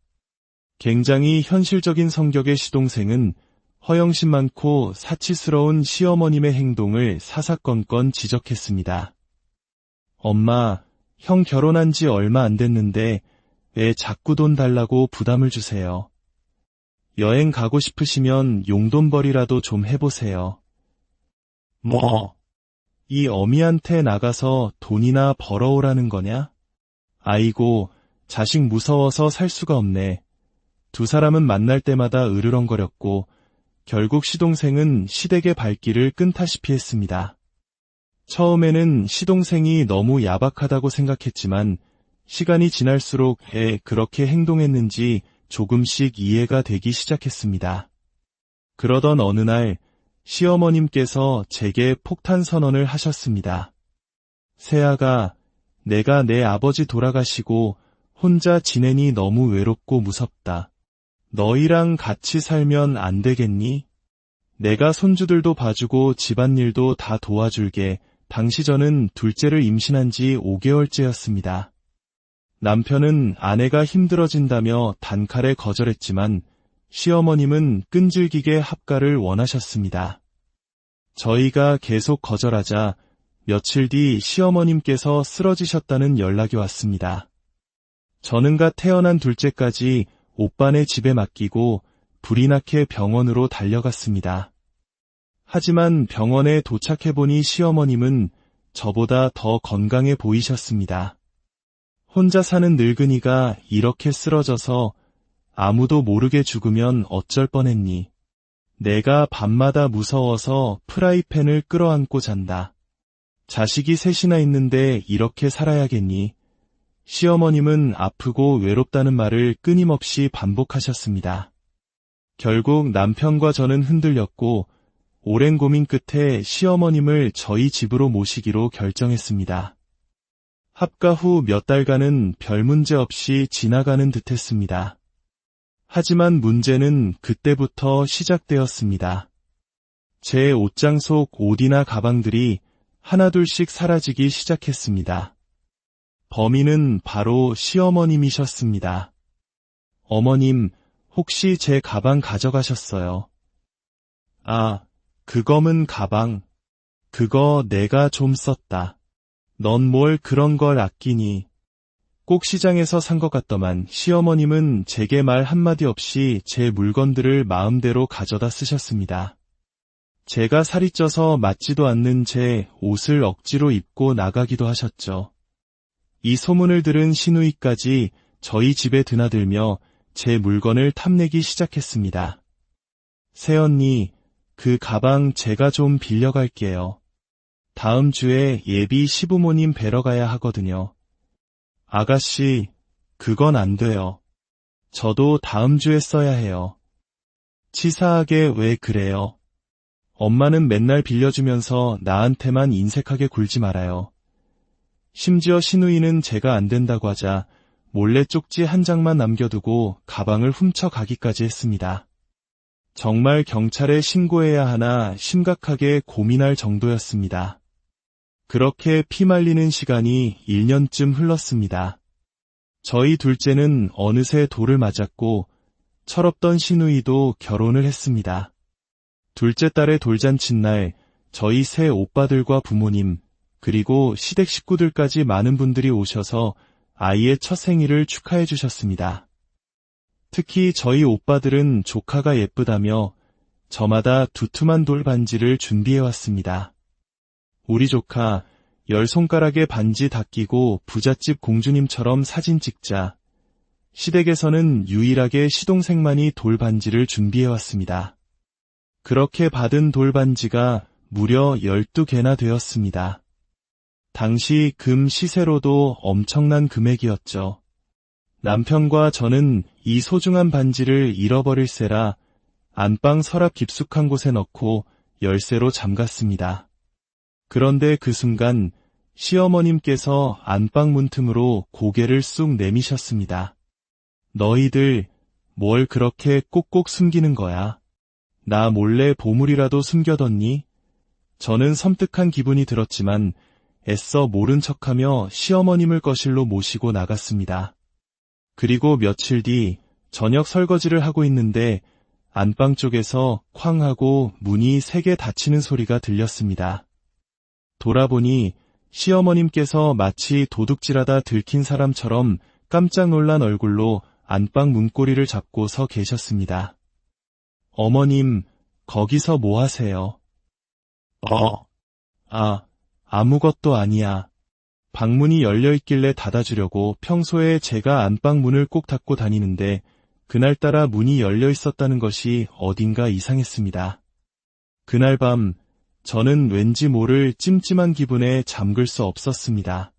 굉장히 현실적인 성격의 시동생은 허영심 많고 사치스러운 시어머님의 행동을 사사건건 지적했습니다. 엄마, 형 결혼한 지 얼마 안 됐는데 왜 자꾸 돈 달라고 부담을 주세요. 여행 가고 싶으시면 용돈벌이라도 좀 해보세요. 뭐? 이 어미한테 나가서 돈이나 벌어오라는 거냐? 아이고, 자식 무서워서 살 수가 없네. 두 사람은 만날 때마다 으르렁거렸고 결국 시동생은 시댁의 발길을 끈다시피 했습니다. 처음에는 시동생이 너무 야박하다고 생각했지만 시간이 지날수록 왜 그렇게 행동했는지 조금씩 이해가 되기 시작했습니다. 그러던 어느 날 시어머님께서 제게 폭탄 선언을 하셨습니다. 세아가, 내가 내 아버지 돌아가시고 혼자 지내니 너무 외롭고 무섭다. 너희랑 같이 살면 안 되겠니? 내가 손주들도 봐주고 집안일도 다 도와줄게. 당시 저는 둘째를 임신한 지 5개월째였습니다. 남편은 아내가 힘들어진다며 단칼에 거절했지만 시어머님은 끈질기게 합가를 원하셨습니다. 저희가 계속 거절하자 며칠 뒤 시어머님께서 쓰러지셨다는 연락이 왔습니다. 저는 갓 태어난 둘째까지 오빠네 집에 맡기고 불이 나게 병원으로 달려갔습니다. 하지만 병원에 도착해보니 시어머님은 저보다 더 건강해 보이셨습니다. 혼자 사는 늙은이가 이렇게 쓰러져서 아무도 모르게 죽으면 어쩔 뻔했니? 내가 밤마다 무서워서 프라이팬을 끌어안고 잔다. 자식이 셋이나 있는데 이렇게 살아야겠니? 시어머님은 아프고 외롭다는 말을 끊임없이 반복하셨습니다. 결국 남편과 저는 흔들렸고 오랜 고민 끝에 시어머님을 저희 집으로 모시기로 결정했습니다. 합가 후 몇 달간은 별 문제 없이 지나가는 듯했습니다. 하지만 문제는 그때부터 시작되었습니다. 제 옷장 속 옷이나 가방들이 하나둘씩 사라지기 시작했습니다. 범인은 바로 시어머님이셨습니다. 어머님, 혹시 제 가방 가져가셨어요? 아, 그 검은 가방. 그거 내가 좀 썼다. 넌 뭘 그런 걸 아끼니? 꼭 시장에서 산 것 같더만. 시어머님은 제게 말 한마디 없이 제 물건들을 마음대로 가져다 쓰셨습니다. 제가 살이 쪄서 맞지도 않는 제 옷을 억지로 입고 나가기도 하셨죠. 이 소문을 들은 시누이까지 저희 집에 드나들며 제 물건을 탐내기 시작했습니다. 새언니, 그 가방 제가 좀 빌려갈게요. 다음 주에 예비 시부모님 뵈러 가야 하거든요. 아가씨, 그건 안 돼요. 저도 다음 주에 써야 해요. 치사하게 왜 그래요? 엄마는 맨날 빌려주면서 나한테만 인색하게 굴지 말아요. 심지어 시누이는 제가 안 된다고 하자 몰래 쪽지 한 장만 남겨두고 가방을 훔쳐가기까지 했습니다. 정말 경찰에 신고해야 하나 심각하게 고민할 정도였습니다. 그렇게 피말리는 시간이 1년쯤 흘렀습니다. 저희 둘째는 어느새 돌을 맞았고 철없던 시누이도 결혼을 했습니다. 둘째 딸의 돌잔칫날 저희 세 오빠들과 부모님 그리고 시댁 식구들까지 많은 분들이 오셔서 아이의 첫 생일을 축하해 주셨습니다. 특히 저희 오빠들은 조카가 예쁘다며 저마다 두툼한 돌 반지를 준비해 왔습니다. 우리 조카 10손가락에 반지 다 끼고 부잣집 공주님처럼 사진 찍자. 시댁에서는 유일하게 시동생만이 돌 반지를 준비해 왔습니다. 그렇게 받은 돌 반지가 무려 12개나 되었습니다. 당시 금 시세로도 엄청난 금액이었죠. 남편과 저는 이 소중한 반지를 잃어버릴세라 안방 서랍 깊숙한 곳에 넣고 열쇠로 잠갔습니다. 그런데 그 순간 시어머님께서 안방 문틈으로 고개를 쑥 내미셨습니다. 너희들 뭘 그렇게 꼭꼭 숨기는 거야? 나 몰래 보물이라도 숨겨뒀니? 저는 섬뜩한 기분이 들었지만 애써 모른 척하며 시어머님을 거실로 모시고 나갔습니다. 그리고 며칠 뒤 저녁 설거지를 하고 있는데 안방 쪽에서 쾅 하고 문이 3개 닫히는 소리가 들렸습니다. 돌아보니 시어머님께서 마치 도둑질하다 들킨 사람처럼 깜짝 놀란 얼굴로 안방 문고리를 잡고 서 계셨습니다. 어머님, 거기서 뭐 하세요? 아무것도 아니야. 방문이 열려있길래 닫아주려고 평소에 제가 안방 문을 꼭 닫고 다니는데 그날따라 문이 열려 있었다는 것이 어딘가 이상했습니다. 그날 밤 저는 왠지 모를 찜찜한 기분에 잠글 수 없었습니다.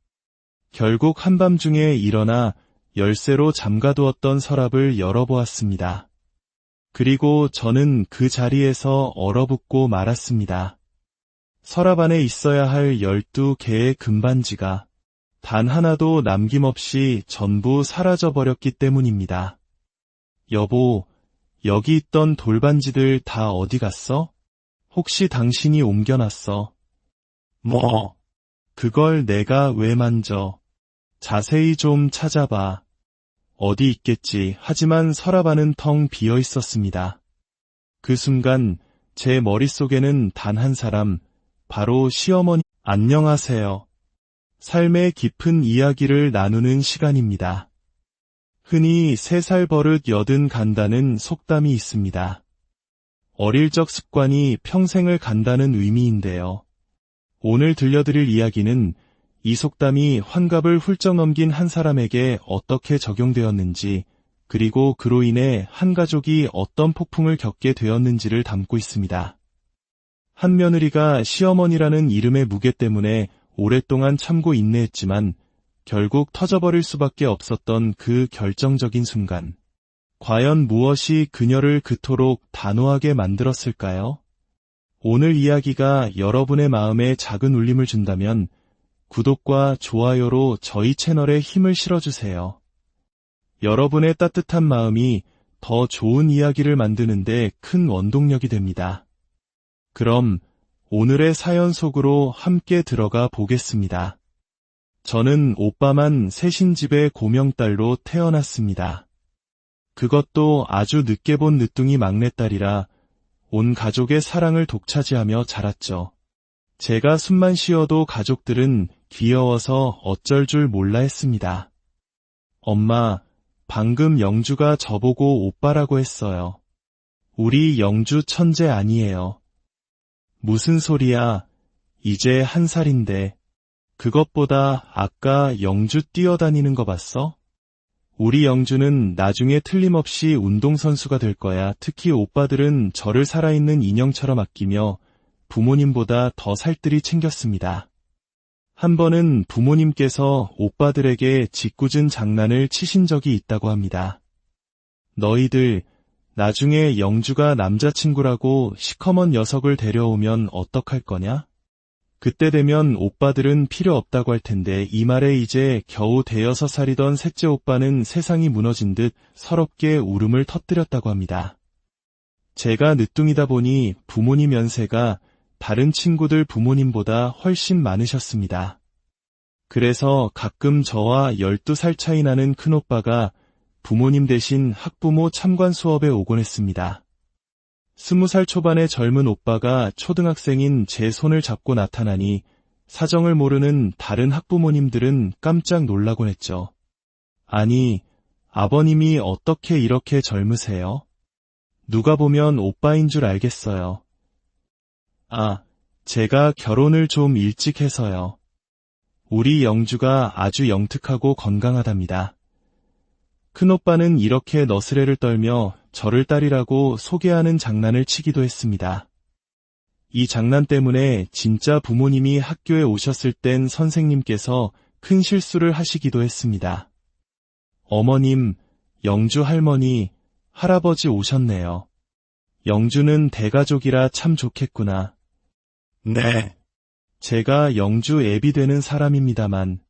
결국 한밤중에 일어나 열쇠로 잠가두었던 서랍을 열어보았습니다. 그리고 저는 그 자리에서 얼어붙고 말았습니다. 서랍 안에 있어야 할 12개의 금반지가 단 하나도 남김없이 전부 사라져버렸기 때문입니다. 여보, 여기 있던 돌반지들 다 어디 갔어? 혹시 당신이 옮겨놨어? 그걸 내가 왜 만져? 자세히 좀 찾아봐. 어디 있겠지. 하지만 서랍 안은 텅 비어 있었습니다. 그 순간 제 머릿속에는 단 한 사람, 바로 시어머니. 안녕하세요. 삶의 깊은 이야기를 나누는 시간입니다. 흔히 3살 버릇 여든 간다는 속담이 있습니다. 어릴 적 습관이 평생을 간다는 의미인데요. 오늘 들려드릴 이야기는 이 속담이 환갑을 훌쩍 넘긴 한 사람에게 어떻게 적용되었는지, 그리고 그로 인해 한 가족이 어떤 폭풍을 겪게 되었는지를 담고 있습니다. 한 며느리가 시어머니라는 이름의 무게 때문에 오랫동안 참고 인내했지만 결국 터져버릴 수밖에 없었던 그 결정적인 순간. 과연 무엇이 그녀를 그토록 단호하게 만들었을까요? 오늘 이야기가 여러분의 마음에 작은 울림을 준다면 구독과 좋아요로 저희 채널에 힘을 실어주세요. 여러분의 따뜻한 마음이 더 좋은 이야기를 만드는데 큰 원동력이 됩니다. 그럼 오늘의 사연 속으로 함께 들어가 보겠습니다. 저는 오빠만 셋인 집의 고명딸로 태어났습니다. 그것도 아주 늦게 본 늦둥이 막내딸이라 온 가족의 사랑을 독차지하며 자랐죠. 제가 숨만 쉬어도 가족들은 귀여워서 어쩔 줄 몰라 했습니다. 엄마, 방금 영주가 저보고 오빠라고 했어요. 우리 영주 천재 아니에요. 무슨 소리야, 이제 1살인데. 그것보다 아까 영주 뛰어다니는 거 봤어? 우리 영주는 나중에 틀림없이 운동선수가 될 거야. 특히 오빠들은 저를 살아있는 인형처럼 아끼며 부모님보다 더 살뜰히 챙겼습니다. 한 번은 부모님께서 오빠들에게 짓궂은 장난을 치신 적이 있다고 합니다. 너희들 나중에 영주가 남자친구라고 시커먼 녀석을 데려오면 어떡할 거냐? 그때 되면 오빠들은 필요 없다고 할 텐데 이 말에 이제 겨우 대여섯 살이던 셋째 오빠는 세상이 무너진 듯 서럽게 울음을 터뜨렸다고 합니다. 제가 늦둥이다 보니 부모님 연세가 다른 친구들 부모님보다 훨씬 많으셨습니다. 그래서 가끔 저와 12살 차이 나는 큰오빠가 부모님 대신 학부모 참관 수업에 오곤 했습니다. 20살 초반의 젊은 오빠가 초등학생인 제 손을 잡고 나타나니 사정을 모르는 다른 학부모님들은 깜짝 놀라곤 했죠. 아니, 아버님이 어떻게 이렇게 젊으세요? 누가 보면 오빠인 줄 알겠어요. 아, 제가 결혼을 좀 일찍 해서요. 우리 영주가 아주 영특하고 건강하답니다. 큰오빠는 이렇게 너스레를 떨며 저를 딸이라고 소개하는 장난을 치기도 했습니다. 이 장난 때문에 진짜 부모님이 학교에 오셨을 땐 선생님께서 큰 실수를 하시기도 했습니다. 어머님, 영주 할머니, 할아버지 오셨네요. 영주는 대가족이라 참 좋겠구나. 네. 제가 영주 애비 되는 사람입니다만.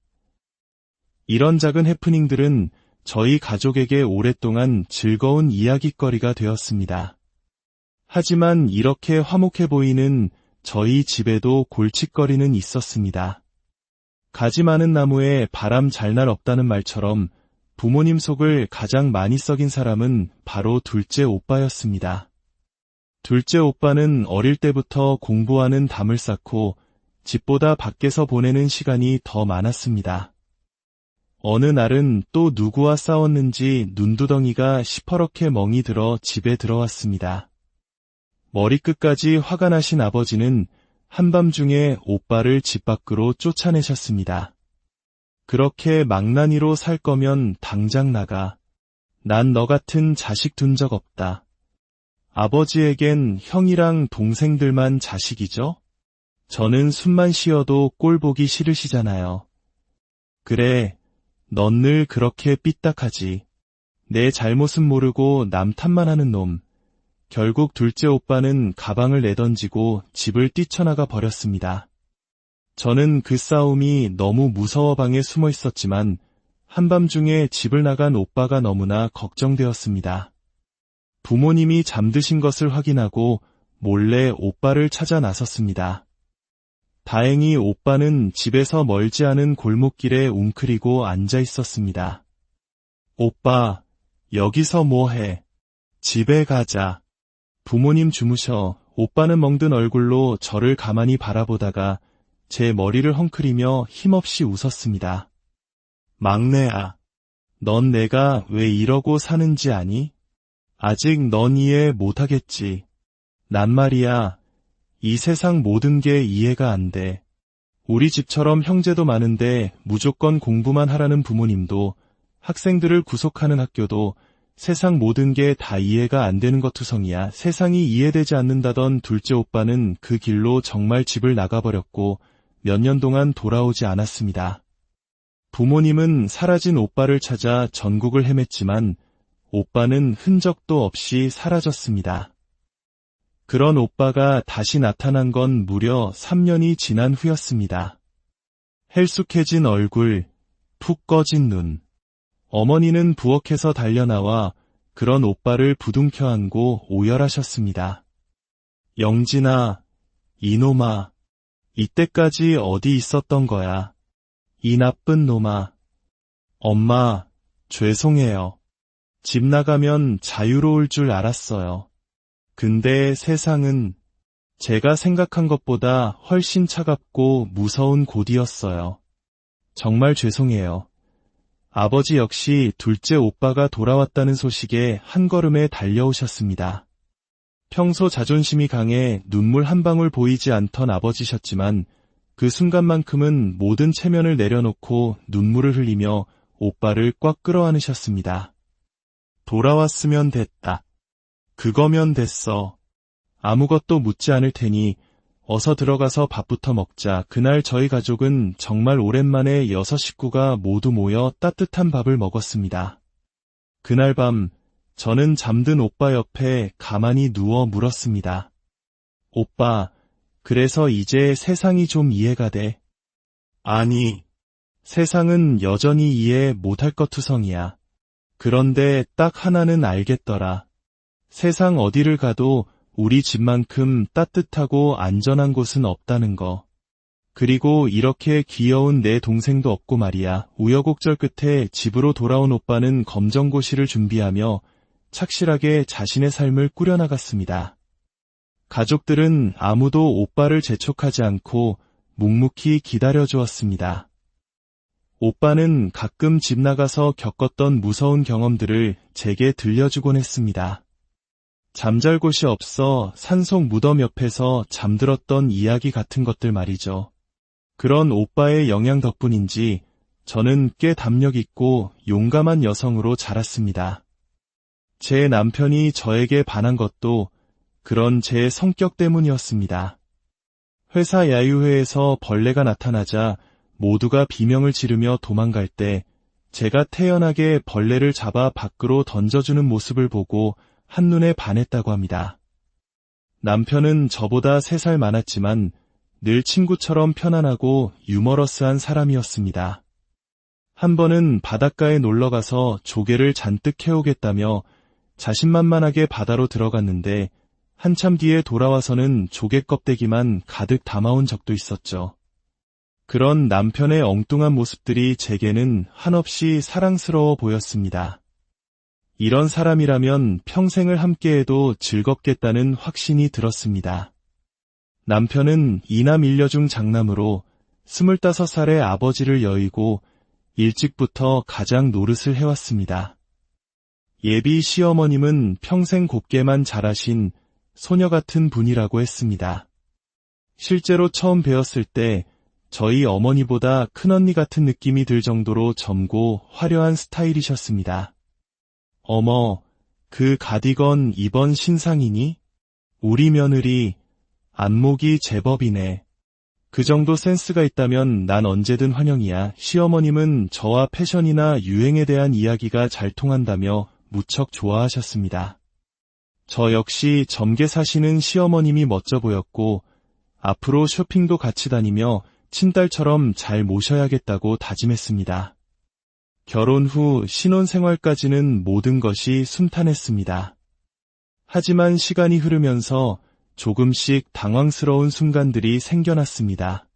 이런 작은 해프닝들은 저희 가족에게 오랫동안 즐거운 이야깃거리가 되었습니다. 하지만 이렇게 화목해 보이는 저희 집에도 골칫거리는 있었습니다. 가지 많은 나무에 바람 잘 날 없다는 말처럼 부모님 속을 가장 많이 썩인 사람은 바로 둘째 오빠였습니다. 둘째 오빠는 어릴 때부터 공부하는 담을 쌓고 집보다 밖에서 보내는 시간이 더 많았습니다. 어느 날은 또 누구와 싸웠는지 눈두덩이가 시퍼렇게 멍이 들어 집에 들어왔습니다. 머리끝까지 화가 나신 아버지는 한밤중에 오빠를 집 밖으로 쫓아내셨습니다. 그렇게 망나니로 살 거면 당장 나가. 난 너 같은 자식 둔 적 없다. 아버지에겐 형이랑 동생들만 자식이죠? 저는 숨만 쉬어도 꼴 보기 싫으시잖아요. 그래, 넌 늘 그렇게 삐딱하지. 내 잘못은 모르고 남 탓만 하는 놈. 결국 둘째 오빠는 가방을 내던지고 집을 뛰쳐나가 버렸습니다. 저는 그 싸움이 너무 무서워 방에 숨어 있었지만 한밤중에 집을 나간 오빠가 너무나 걱정되었습니다. 부모님이 잠드신 것을 확인하고 몰래 오빠를 찾아 나섰습니다. 다행히 오빠는 집에서 멀지 않은 골목길에 웅크리고 앉아 있었습니다. 오빠, 여기서 뭐해? 집에 가자. 부모님 주무셔. 오빠는 멍든 얼굴로 저를 가만히 바라보다가 제 머리를 헝클이며 힘없이 웃었습니다. 막내야, 넌 내가 왜 이러고 사는지 아니? 아직 넌 이해 못하겠지. 난 말이야, 이 세상 모든 게 이해가 안 돼. 우리 집처럼 형제도 많은데 무조건 공부만 하라는 부모님도, 학생들을 구속하는 학교도 세상 모든 게 다 이해가 안 되는 것 투성이야. 세상이 이해되지 않는다던 둘째 오빠는 그 길로 정말 집을 나가버렸고 몇 년 동안 돌아오지 않았습니다. 부모님은 사라진 오빠를 찾아 전국을 헤맸지만 오빠는 흔적도 없이 사라졌습니다. 그런 오빠가 다시 나타난 건 무려 3년이 지난 후였습니다. 헬쑥해진 얼굴, 푹 꺼진 눈. 어머니는 부엌에서 달려나와 그런 오빠를 부둥켜 안고 오열하셨습니다. 영진아, 이놈아, 이때까지 어디 있었던 거야? 이 나쁜 놈아. 엄마, 죄송해요. 집 나가면 자유로울 줄 알았어요. 근데 세상은 제가 생각한 것보다 훨씬 차갑고 무서운 곳이었어요. 정말 죄송해요. 아버지 역시 둘째 오빠가 돌아왔다는 소식에 한 걸음에 달려오셨습니다. 평소 자존심이 강해 눈물 한 방울 보이지 않던 아버지셨지만 그 순간만큼은 모든 체면을 내려놓고 눈물을 흘리며 오빠를 꽉 끌어안으셨습니다. 돌아왔으면 됐다. 그거면 됐어. 아무것도 묻지 않을 테니 어서 들어가서 밥부터 먹자. 그날 저희 가족은 정말 오랜만에 6 식구가 모두 모여 따뜻한 밥을 먹었습니다. 그날 밤 저는 잠든 오빠 옆에 가만히 누워 물었습니다. 오빠, 그래서 이제 세상이 좀 이해가 돼? 아니, 세상은 여전히 이해 못할 것 투성이야. 그런데 딱 하나는 알겠더라. 세상 어디를 가도 우리 집만큼 따뜻하고 안전한 곳은 없다는 거. 그리고 이렇게 귀여운 내 동생도 없고 말이야. 우여곡절 끝에 집으로 돌아온 오빠는 검정고시를 준비하며 착실하게 자신의 삶을 꾸려나갔습니다. 가족들은 아무도 오빠를 재촉하지 않고 묵묵히 기다려주었습니다. 오빠는 가끔 집 나가서 겪었던 무서운 경험들을 제게 들려주곤 했습니다. 잠잘 곳이 없어 산속 무덤 옆에서 잠들었던 이야기 같은 것들 말이죠. 그런 오빠의 영향 덕분인지 저는 꽤 담력 있고 용감한 여성으로 자랐습니다. 제 남편이 저에게 반한 것도 그런 제 성격 때문이었습니다. 회사 야유회에서 벌레가 나타나자 모두가 비명을 지르며 도망갈 때 제가 태연하게 벌레를 잡아 밖으로 던져주는 모습을 보고 한눈에 반했다고 합니다. 남편은 저보다 3살 많았지만 늘 친구처럼 편안하고 유머러스한 사람이었습니다. 한 번은 바닷가에 놀러가서 조개를 잔뜩 캐오겠다며 자신만만하게 바다로 들어갔는데 한참 뒤에 돌아와서는 조개 껍데기만 가득 담아온 적도 있었죠. 그런 남편의 엉뚱한 모습들이 제게는 한없이 사랑스러워 보였습니다. 이런 사람이라면 평생을 함께해도 즐겁겠다는 확신이 들었습니다. 남편은 이남 일녀 중 장남으로 25살의 아버지를 여의고 일찍부터 가장 노릇을 해왔습니다. 예비 시어머님은 평생 곱게만 자라신 소녀 같은 분이라고 했습니다. 실제로 처음 뵈었을 때 저희 어머니보다 큰언니 같은 느낌이 들 정도로 젊고 화려한 스타일이셨습니다. 어머, 그 가디건 이번 신상이니? 우리 며느리 안목이 제법이네. 그 정도 센스가 있다면 난 언제든 환영이야. 시어머님은 저와 패션이나 유행에 대한 이야기가 잘 통한다며 무척 좋아하셨습니다. 저 역시 젊게 사시는 시어머님이 멋져 보였고 앞으로 쇼핑도 같이 다니며 친딸처럼 잘 모셔야겠다고 다짐했습니다. 결혼 후 신혼생활까지는 모든 것이 순탄했습니다. 하지만 시간이 흐르면서 조금씩 당황스러운 순간들이 생겨났습니다.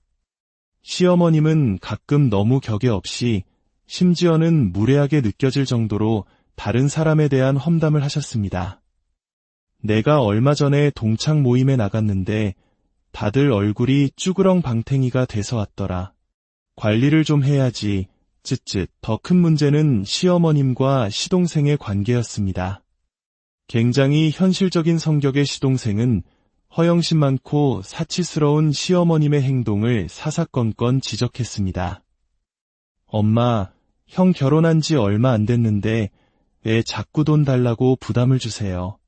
시어머님은 가끔 너무 격에 없이 심지어는 무례하게 느껴질 정도로 다른 사람에 대한 험담을 하셨습니다. 내가 얼마 전에 동창 모임에 나갔는데 다들 얼굴이 쭈그렁방탱이가 돼서 왔더라. 관리를 좀 해야지. 쯧쯧. 더 큰 문제는 시어머님과 시동생의 관계였습니다. 굉장히 현실적인 성격의 시동생은 허영심 많고 사치스러운 시어머님의 행동을 사사건건 지적했습니다. 엄마, 형 결혼한 지 얼마 안 됐는데 왜 자꾸 돈 달라고 부담을 주세요.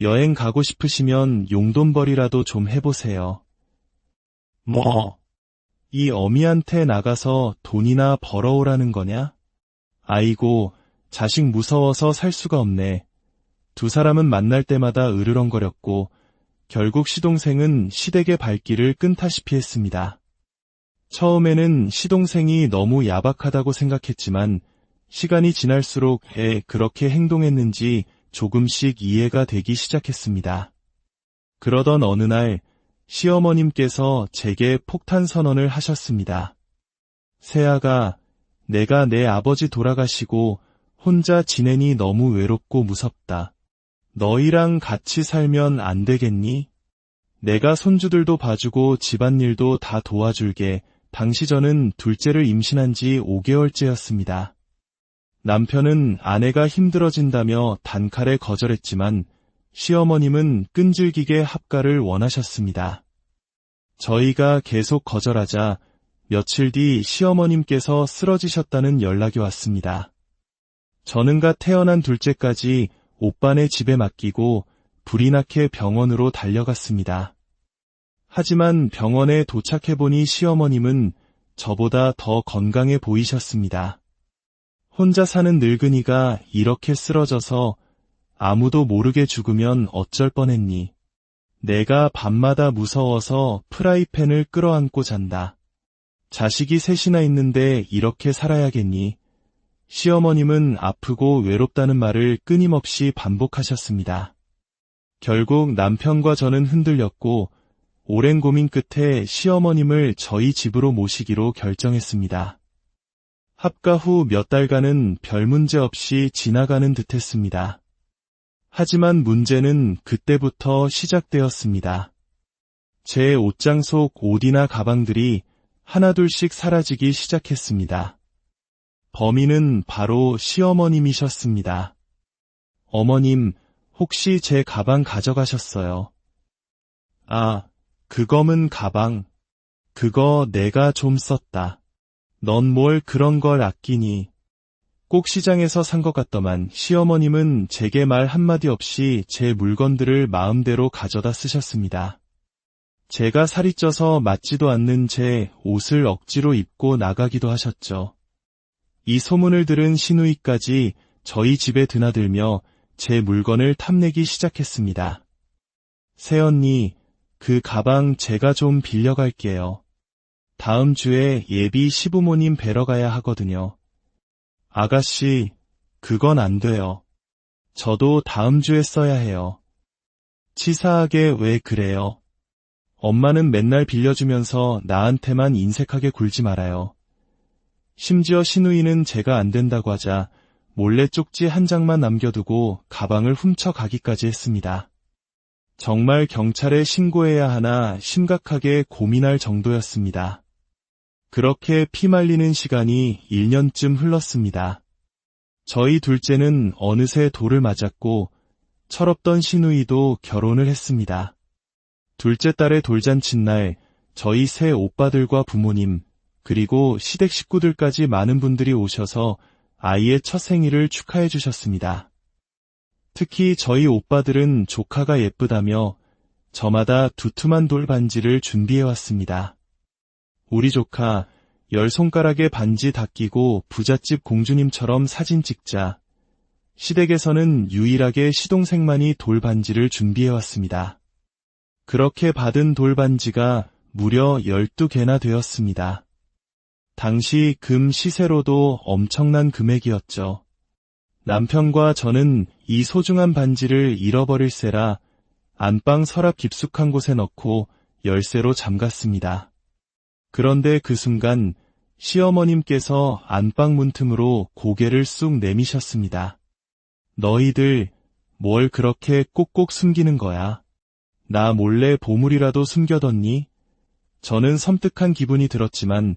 여행 가고 싶으시면 용돈벌이라도 좀 해보세요. 뭐? 이 어미한테 나가서 돈이나 벌어오라는 거냐? 아이고, 자식 무서워서 살 수가 없네. 두 사람은 만날 때마다 으르렁거렸고 결국 시동생은 시댁의 발길을 끈다시피 했습니다. 처음에는 시동생이 너무 야박하다고 생각했지만 시간이 지날수록 왜 그렇게 행동했는지 조금씩 이해가 되기 시작했습니다. 그러던 어느 날 시어머님께서 제게 폭탄 선언을 하셨습니다. 세아가, 내가 내 아버지 돌아가시고 혼자 지내니 너무 외롭고 무섭다. 너희랑 같이 살면 안 되겠니? 내가 손주들도 봐주고 집안일도 다 도와줄게. 당시 저는 둘째를 임신한 지 5개월째였습니다. 남편은 아내가 힘들어진다며 단칼에 거절했지만 시어머님은 끈질기게 합가를 원하셨습니다. 저희가 계속 거절하자 며칠 뒤 시어머님께서 쓰러지셨다는 연락이 왔습니다. 저는 갓 태어난 둘째까지 오빠네 집에 맡기고 불이 나게 병원으로 달려갔습니다. 하지만 병원에 도착해보니 시어머님은 저보다 더 건강해 보이셨습니다. 혼자 사는 늙은이가 이렇게 쓰러져서 아무도 모르게 죽으면 어쩔 뻔했니? 내가 밤마다 무서워서 프라이팬을 끌어안고 잔다. 자식이 셋이나 있는데 이렇게 살아야겠니? 시어머님은 아프고 외롭다는 말을 끊임없이 반복하셨습니다. 결국 남편과 저는 흔들렸고 오랜 고민 끝에 시어머님을 저희 집으로 모시기로 결정했습니다. 합가 후 몇 달간은 별 문제 없이 지나가는 듯했습니다. 하지만 문제는 그때부터 시작되었습니다. 제 옷장 속 옷이나 가방들이 하나둘씩 사라지기 시작했습니다. 범인은 바로 시어머님이셨습니다. 어머님, 혹시 제 가방 가져가셨어요? 아, 그 검은 가방. 그거 내가 좀 썼다. 넌 뭘 그런 걸 아끼니? 꼭 시장에서 산 것 같더만 시어머님은 제게 말 한마디 없이 제 물건들을 마음대로 가져다 쓰셨습니다. 제가 살이 쪄서 맞지도 않는 제 옷을 억지로 입고 나가기도 하셨죠. 이 소문을 들은 시누이까지 저희 집에 드나들며 제 물건을 탐내기 시작했습니다. 새언니, 그 가방 제가 좀 빌려갈게요. 다음 주에 예비 시부모님 뵈러 가야 하거든요. 아가씨, 그건 안 돼요. 저도 다음 주에 써야 해요. 치사하게 왜 그래요? 엄마는 맨날 빌려주면서 나한테만 인색하게 굴지 말아요. 심지어 시누이는 제가 안 된다고 하자 몰래 쪽지 한 장만 남겨두고 가방을 훔쳐가기까지 했습니다. 정말 경찰에 신고해야 하나 심각하게 고민할 정도였습니다. 그렇게 피말리는 시간이 1년쯤 흘렀습니다. 저희 둘째는 어느새 돌을 맞았고 철없던 시누이도 결혼을 했습니다. 둘째 딸의 돌잔칫날 저희 세 오빠들과 부모님 그리고 시댁 식구들까지 많은 분들이 오셔서 아이의 첫 생일을 축하해 주셨습니다. 특히 저희 오빠들은 조카가 예쁘다며 저마다 두툼한 돌 반지를 준비해 왔습니다. 우리 조카 10손가락에 반지 다 끼고 부잣집 공주님처럼 사진 찍자. 시댁에서는 유일하게 시동생만이 돌 반지를 준비해 왔습니다. 그렇게 받은 돌 반지가 무려 12개나 되었습니다. 당시 금 시세로도 엄청난 금액이었죠. 남편과 저는 이 소중한 반지를 잃어버릴세라 안방 서랍 깊숙한 곳에 넣고 열쇠로 잠갔습니다. 그런데 그 순간 시어머님께서 안방 문틈으로 고개를 쑥 내미셨습니다. 너희들 뭘 그렇게 꼭꼭 숨기는 거야? 나 몰래 보물이라도 숨겨뒀니? 저는 섬뜩한 기분이 들었지만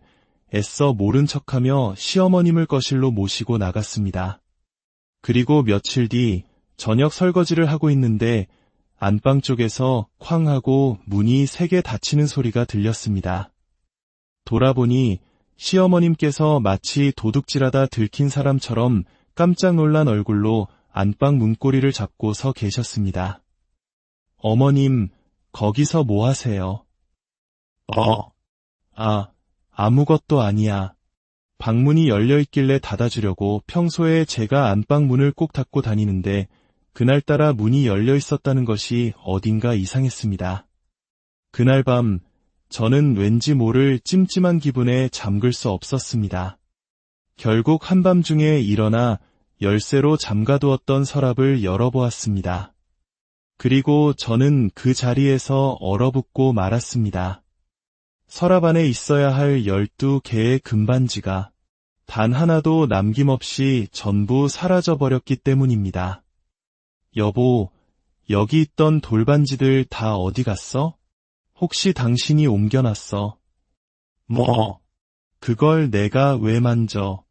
애써 모른 척하며 시어머님을 거실로 모시고 나갔습니다. 그리고 며칠 뒤 저녁 설거지를 하고 있는데 안방 쪽에서 쾅 하고 문이 3개 닫히는 소리가 들렸습니다. 돌아보니 시어머님께서 마치 도둑질하다 들킨 사람처럼 깜짝 놀란 얼굴로 안방 문고리를 잡고 서 계셨습니다. 어머님, 거기서 뭐 하세요? 아무것도 아니야. 방문이 열려있길래 닫아주려고 평소에 제가 안방 문을 꼭 닫고 다니는데 그날따라 문이 열려있었다는 것이 어딘가 이상했습니다. 그날 밤 저는 왠지 모를 찜찜한 기분에 잠글 수 없었습니다. 결국 한밤중에 일어나 열쇠로 잠가두었던 서랍을 열어보았습니다. 그리고 저는 그 자리에서 얼어붙고 말았습니다. 서랍 안에 있어야 할 12개의 금반지가 단 하나도 남김없이 전부 사라져버렸기 때문입니다. 여보, 여기 있던 돌반지들 다 어디 갔어? 혹시 당신이 옮겨놨어? 뭐? 그걸 내가 왜 만져?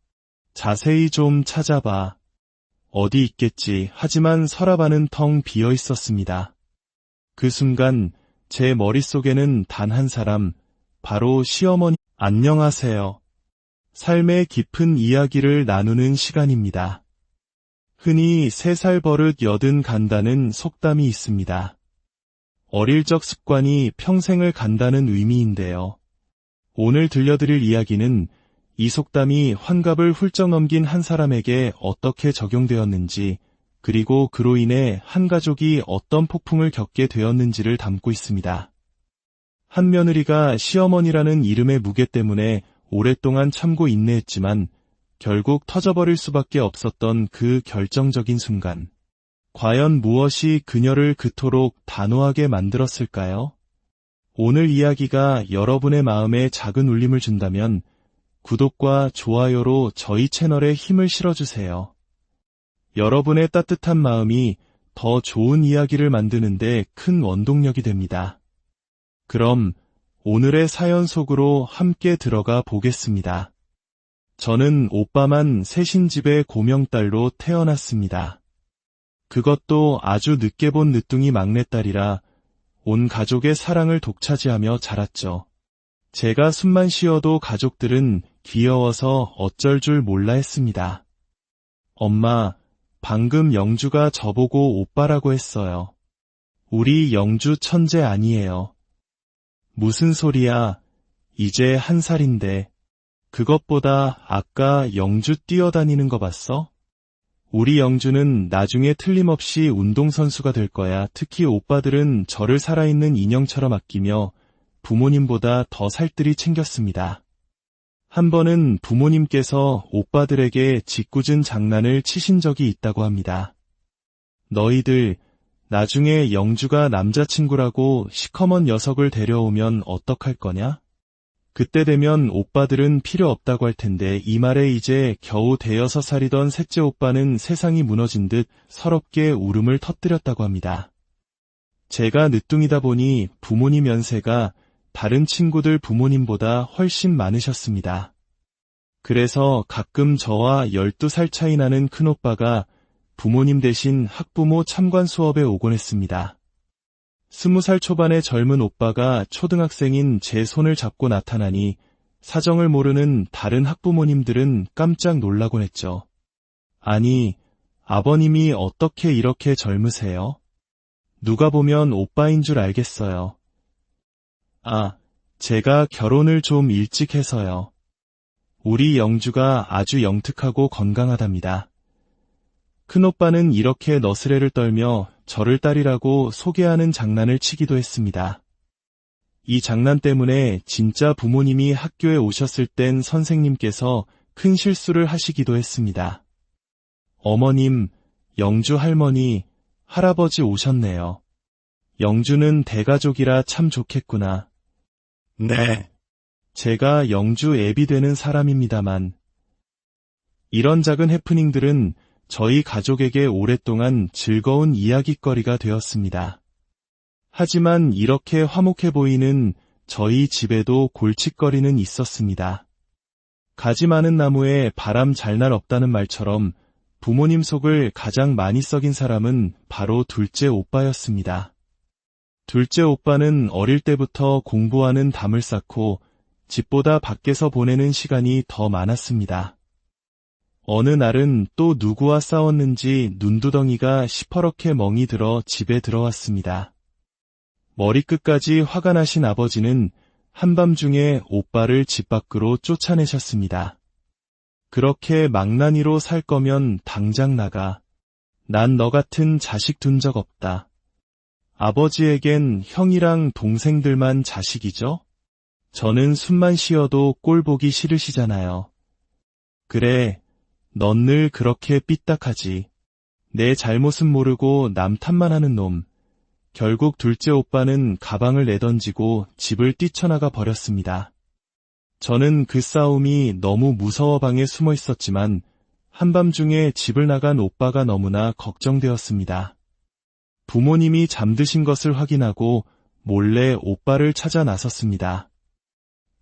자세히 좀 찾아봐. 어디 있겠지. 하지만 서랍 안은 텅 비어 있었습니다. 그 순간 제 머릿속에는 단 한 사람, 바로 시어머니. 안녕하세요. 삶의 깊은 이야기를 나누는 시간입니다. 흔히 3살 버릇 80 간다는 속담이 있습니다. 어릴 적 습관이 평생을 간다는 의미인데요. 오늘 들려드릴 이야기는 이 속담이 환갑을 훌쩍 넘긴 한 사람에게 어떻게 적용되었는지, 그리고 그로 인해 한 가족이 어떤 폭풍을 겪게 되었는지를 담고 있습니다. 한 며느리가 시어머니라는 이름의 무게 때문에 오랫동안 참고 인내했지만 결국 터져버릴 수밖에 없었던 그 결정적인 순간. 과연 무엇이 그녀를 그토록 단호하게 만들었을까요? 오늘 이야기가 여러분의 마음에 작은 울림을 준다면 구독과 좋아요로 저희 채널에 힘을 실어주세요. 여러분의 따뜻한 마음이 더 좋은 이야기를 만드는데 큰 원동력이 됩니다. 그럼 오늘의 사연 속으로 함께 들어가 보겠습니다. 저는 오빠만 셋인 집의 고명딸로 태어났습니다. 그것도 아주 늦게 본 늦둥이 막내딸이라 온 가족의 사랑을 독차지하며 자랐죠. 제가 숨만 쉬어도 가족들은 귀여워서 어쩔 줄 몰라 했습니다. 엄마, 방금 영주가 저보고 오빠라고 했어요. 우리 영주 천재 아니에요. 무슨 소리야, 이제 1살인데. 그것보다 아까 영주 뛰어다니는 거 봤어? 우리 영주는 나중에 틀림없이 운동선수가 될 거야. 특히 오빠들은 저를 살아있는 인형처럼 아끼며 부모님보다 더 살뜰히 챙겼습니다. 한 번은 부모님께서 오빠들에게 짓궂은 장난을 치신 적이 있다고 합니다. 너희들 나중에 영주가 남자친구라고 시커먼 녀석을 데려오면 어떡할 거냐? 그때 되면 오빠들은 필요 없다고 할 텐데. 이 말에 이제 겨우 5살이던 셋째 오빠는 세상이 무너진 듯 서럽게 울음을 터뜨렸다고 합니다. 제가 늦둥이다 보니 부모님 연세가 다른 친구들 부모님보다 훨씬 많으셨습니다. 그래서 가끔 저와 12살 차이 나는 큰오빠가 부모님 대신 학부모 참관 수업에 오곤 했습니다. 20살 초반의 젊은 오빠가 초등학생인 제 손을 잡고 나타나니 사정을 모르는 다른 학부모님들은 깜짝 놀라곤 했죠. 아니, 아버님이 어떻게 이렇게 젊으세요? 누가 보면 오빠인 줄 알겠어요. 아, 제가 결혼을 좀 일찍 해서요. 우리 영주가 아주 영특하고 건강하답니다. 큰오빠는 이렇게 너스레를 떨며 저를 딸이라고 소개하는 장난을 치기도 했습니다. 이 장난 때문에 진짜 부모님이 학교에 오셨을 땐 선생님께서 큰 실수를 하시기도 했습니다. 어머님, 영주 할머니, 할아버지 오셨네요. 영주는 대가족이라 참 좋겠구나. 네. 제가 영주 애비 되는 사람입니다만. 이런 작은 해프닝들은 저희 가족에게 오랫동안 즐거운 이야깃거리가 되었습니다. 하지만 이렇게 화목해 보이는 저희 집에도 골칫거리는 있었습니다. 가지 많은 나무에 바람 잘 날 없다는 말처럼 부모님 속을 가장 많이 썩인 사람은 바로 둘째 오빠였습니다. 둘째 오빠는 어릴 때부터 공부하는 담을 쌓고 집보다 밖에서 보내는 시간이 더 많았습니다. 어느 날은 또 누구와 싸웠는지 눈두덩이가 시퍼렇게 멍이 들어 집에 들어왔습니다. 머리끝까지 화가 나신 아버지는 한밤중에 오빠를 집 밖으로 쫓아내셨습니다. 그렇게 망나니로 살 거면 당장 나가. 난 너 같은 자식 둔 적 없다. 아버지에겐 형이랑 동생들만 자식이죠? 저는 숨만 쉬어도 꼴 보기 싫으시잖아요. 그래, 넌 늘 그렇게 삐딱하지. 내 잘못은 모르고 남 탓만 하는 놈. 결국 둘째 오빠는 가방을 내던지고 집을 뛰쳐나가 버렸습니다. 저는 그 싸움이 너무 무서워 방에 숨어 있었지만 한밤중에 집을 나간 오빠가 너무나 걱정되었습니다. 부모님이 잠드신 것을 확인하고 몰래 오빠를 찾아 나섰습니다.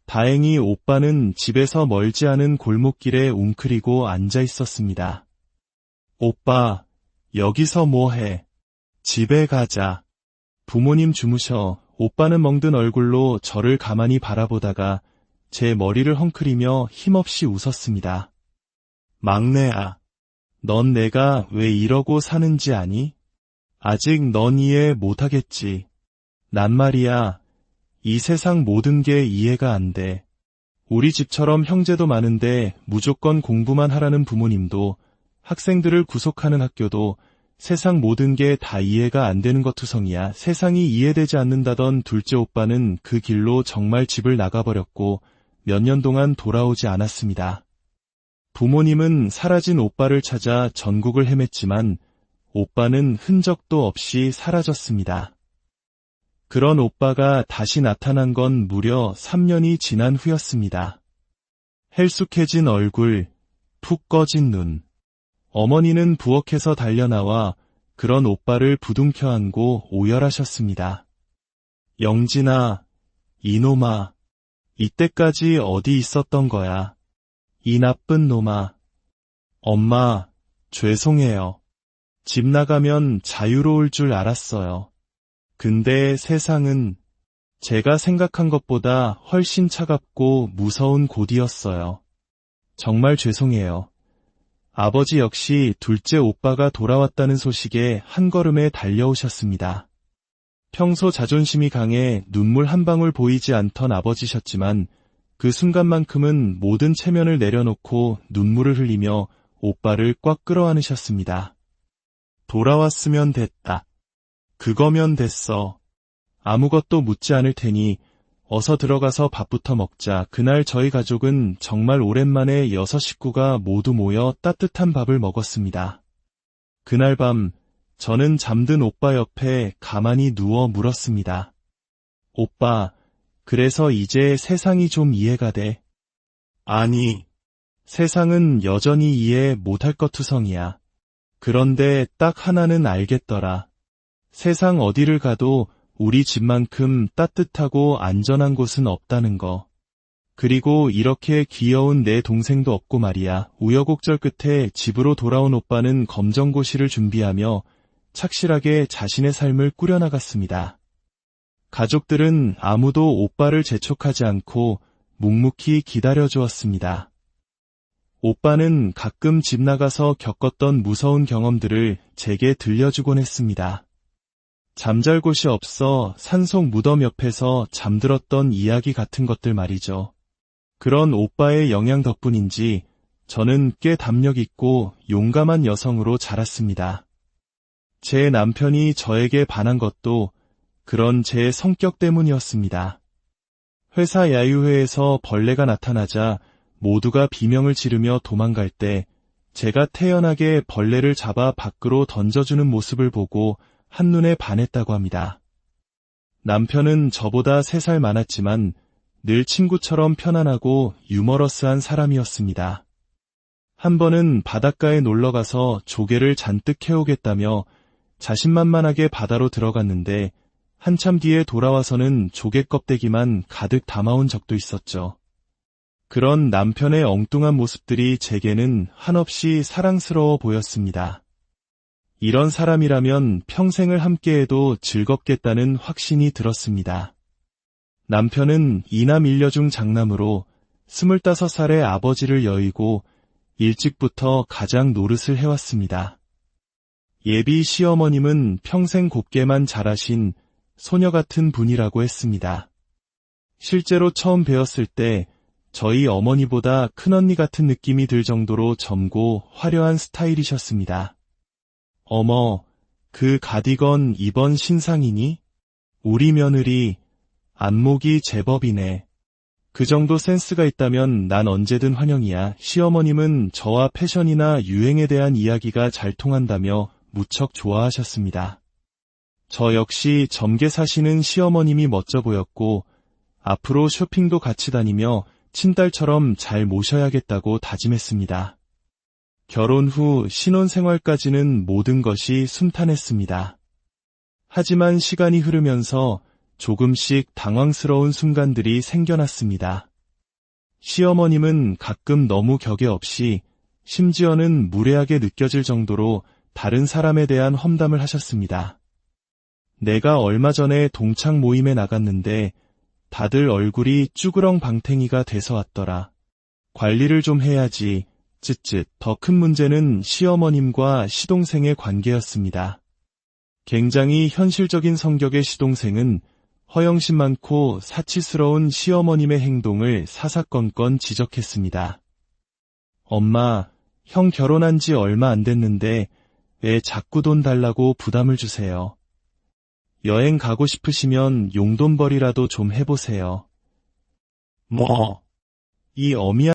다행히 오빠는 집에서 멀지 않은 골목길에 웅크리고 앉아 있었습니다. 오빠, 여기서 뭐해? 집에 가자. 부모님 주무셔. 오빠는 멍든 얼굴로 저를 가만히 바라보다가 제 머리를 헝클이며 힘없이 웃었습니다. 막내야, 넌 내가 왜 이러고 사는지 아니? 아직 넌 이해 못하겠지. 난 말이야, 이 세상 모든 게 이해가 안 돼. 우리 집처럼 형제도 많은데 무조건 공부만 하라는 부모님도, 학생들을 구속하는 학교도, 세상 모든 게 다 이해가 안 되는 것 투성이야. 세상이 이해되지 않는다던 둘째 오빠는 그 길로 정말 집을 나가버렸고 몇 년 동안 돌아오지 않았습니다. 부모님은 사라진 오빠를 찾아 전국을 헤맸지만 오빠는 흔적도 없이 사라졌습니다. 그런 오빠가 다시 나타난 건 무려 3년이 지난 후였습니다. 헬쑥해진 얼굴, 푹 꺼진 눈. 어머니는 부엌에서 달려나와 그런 오빠를 부둥켜 안고 오열하셨습니다. 영진아, 이놈아, 이때까지 어디 있었던 거야? 이 나쁜 놈아. 엄마, 죄송해요. 집 나가면 자유로울 줄 알았어요. 근데 세상은 제가 생각한 것보다 훨씬 차갑고 무서운 곳이었어요. 정말 죄송해요. 아버지 역시 둘째 오빠가 돌아왔다는 소식에 한 걸음에 달려오셨습니다. 평소 자존심이 강해 눈물 한 방울 보이지 않던 아버지셨지만 그 순간만큼은 모든 체면을 내려놓고 눈물을 흘리며 오빠를 꽉 끌어안으셨습니다. 돌아왔으면 됐다. 그거면 됐어. 아무것도 묻지 않을 테니 어서 들어가서 밥부터 먹자. 그날 저희 가족은 정말 오랜만에 6 식구가 모두 모여 따뜻한 밥을 먹었습니다. 그날 밤 저는 잠든 오빠 옆에 가만히 누워 물었습니다. 오빠, 그래서 이제 세상이 좀 이해가 돼? 아니, 세상은 여전히 이해 못할 것 투성이야. 그런데 딱 하나는 알겠더라. 세상 어디를 가도 우리 집만큼 따뜻하고 안전한 곳은 없다는 거. 그리고 이렇게 귀여운 내 동생도 없고 말이야. 우여곡절 끝에 집으로 돌아온 오빠는 검정고시를 준비하며 착실하게 자신의 삶을 꾸려나갔습니다. 가족들은 아무도 오빠를 재촉하지 않고 묵묵히 기다려주었습니다. 오빠는 가끔 집 나가서 겪었던 무서운 경험들을 제게 들려주곤 했습니다. 잠잘 곳이 없어 산속 무덤 옆에서 잠들었던 이야기 같은 것들 말이죠. 그런 오빠의 영향 덕분인지 저는 꽤 담력 있고 용감한 여성으로 자랐습니다. 제 남편이 저에게 반한 것도 그런 제 성격 때문이었습니다. 회사 야유회에서 벌레가 나타나자 모두가 비명을 지르며 도망갈 때 제가 태연하게 벌레를 잡아 밖으로 던져주는 모습을 보고 한눈에 반했다고 합니다. 남편은 저보다 3살 많았지만 늘 친구처럼 편안하고 유머러스한 사람이었습니다. 한 번은 바닷가에 놀러가서 조개를 잔뜩 캐오겠다며 자신만만하게 바다로 들어갔는데 한참 뒤에 돌아와서는 조개 껍데기만 가득 담아온 적도 있었죠. 그런 남편의 엉뚱한 모습들이 제게는 한없이 사랑스러워 보였습니다. 이런 사람이라면 평생을 함께해도 즐겁겠다는 확신이 들었습니다. 남편은 이남 일녀중 장남으로 25살의 아버지를 여의고 일찍부터 가장 노릇을 해왔습니다. 예비 시어머님은 평생 곱게만 자라신 소녀 같은 분이라고 했습니다. 실제로 처음 뵈었을 때 저희 어머니보다 큰언니 같은 느낌이 들 정도로 젊고 화려한 스타일이셨습니다. 어머, 그 가디건 이번 신상이니? 우리 며느리 안목이 제법이네. 그 정도 센스가 있다면 난 언제든 환영이야. 시어머님은 저와 패션이나 유행에 대한 이야기가 잘 통한다며 무척 좋아하셨습니다. 저 역시 젊게 사시는 시어머님이 멋져 보였고 앞으로 쇼핑도 같이 다니며 친딸처럼 잘 모셔야겠다고 다짐했습니다. 결혼 후 신혼생활까지는 모든 것이 순탄했습니다. 하지만 시간이 흐르면서 조금씩 당황스러운 순간들이 생겨났습니다. 시어머님은 가끔 너무 격에 없이 심지어는 무례하게 느껴질 정도로 다른 사람에 대한 험담을 하셨습니다. 내가 얼마 전에 동창 모임에 나갔는데 다들 얼굴이 쭈그렁 방탱이가 돼서 왔더라. 관리를 좀 해야지. 쯧쯧. 더 큰 문제는 시어머님과 시동생의 관계였습니다. 굉장히 현실적인 성격의 시동생은 허영심 많고 사치스러운 시어머님의 행동을 사사건건 지적했습니다. 엄마, 형 결혼한 지 얼마 안 됐는데 왜 자꾸 돈 달라고 부담을 주세요. 여행 가고 싶으시면 용돈벌이라도 좀 해보세요. 뭐, 이 어미야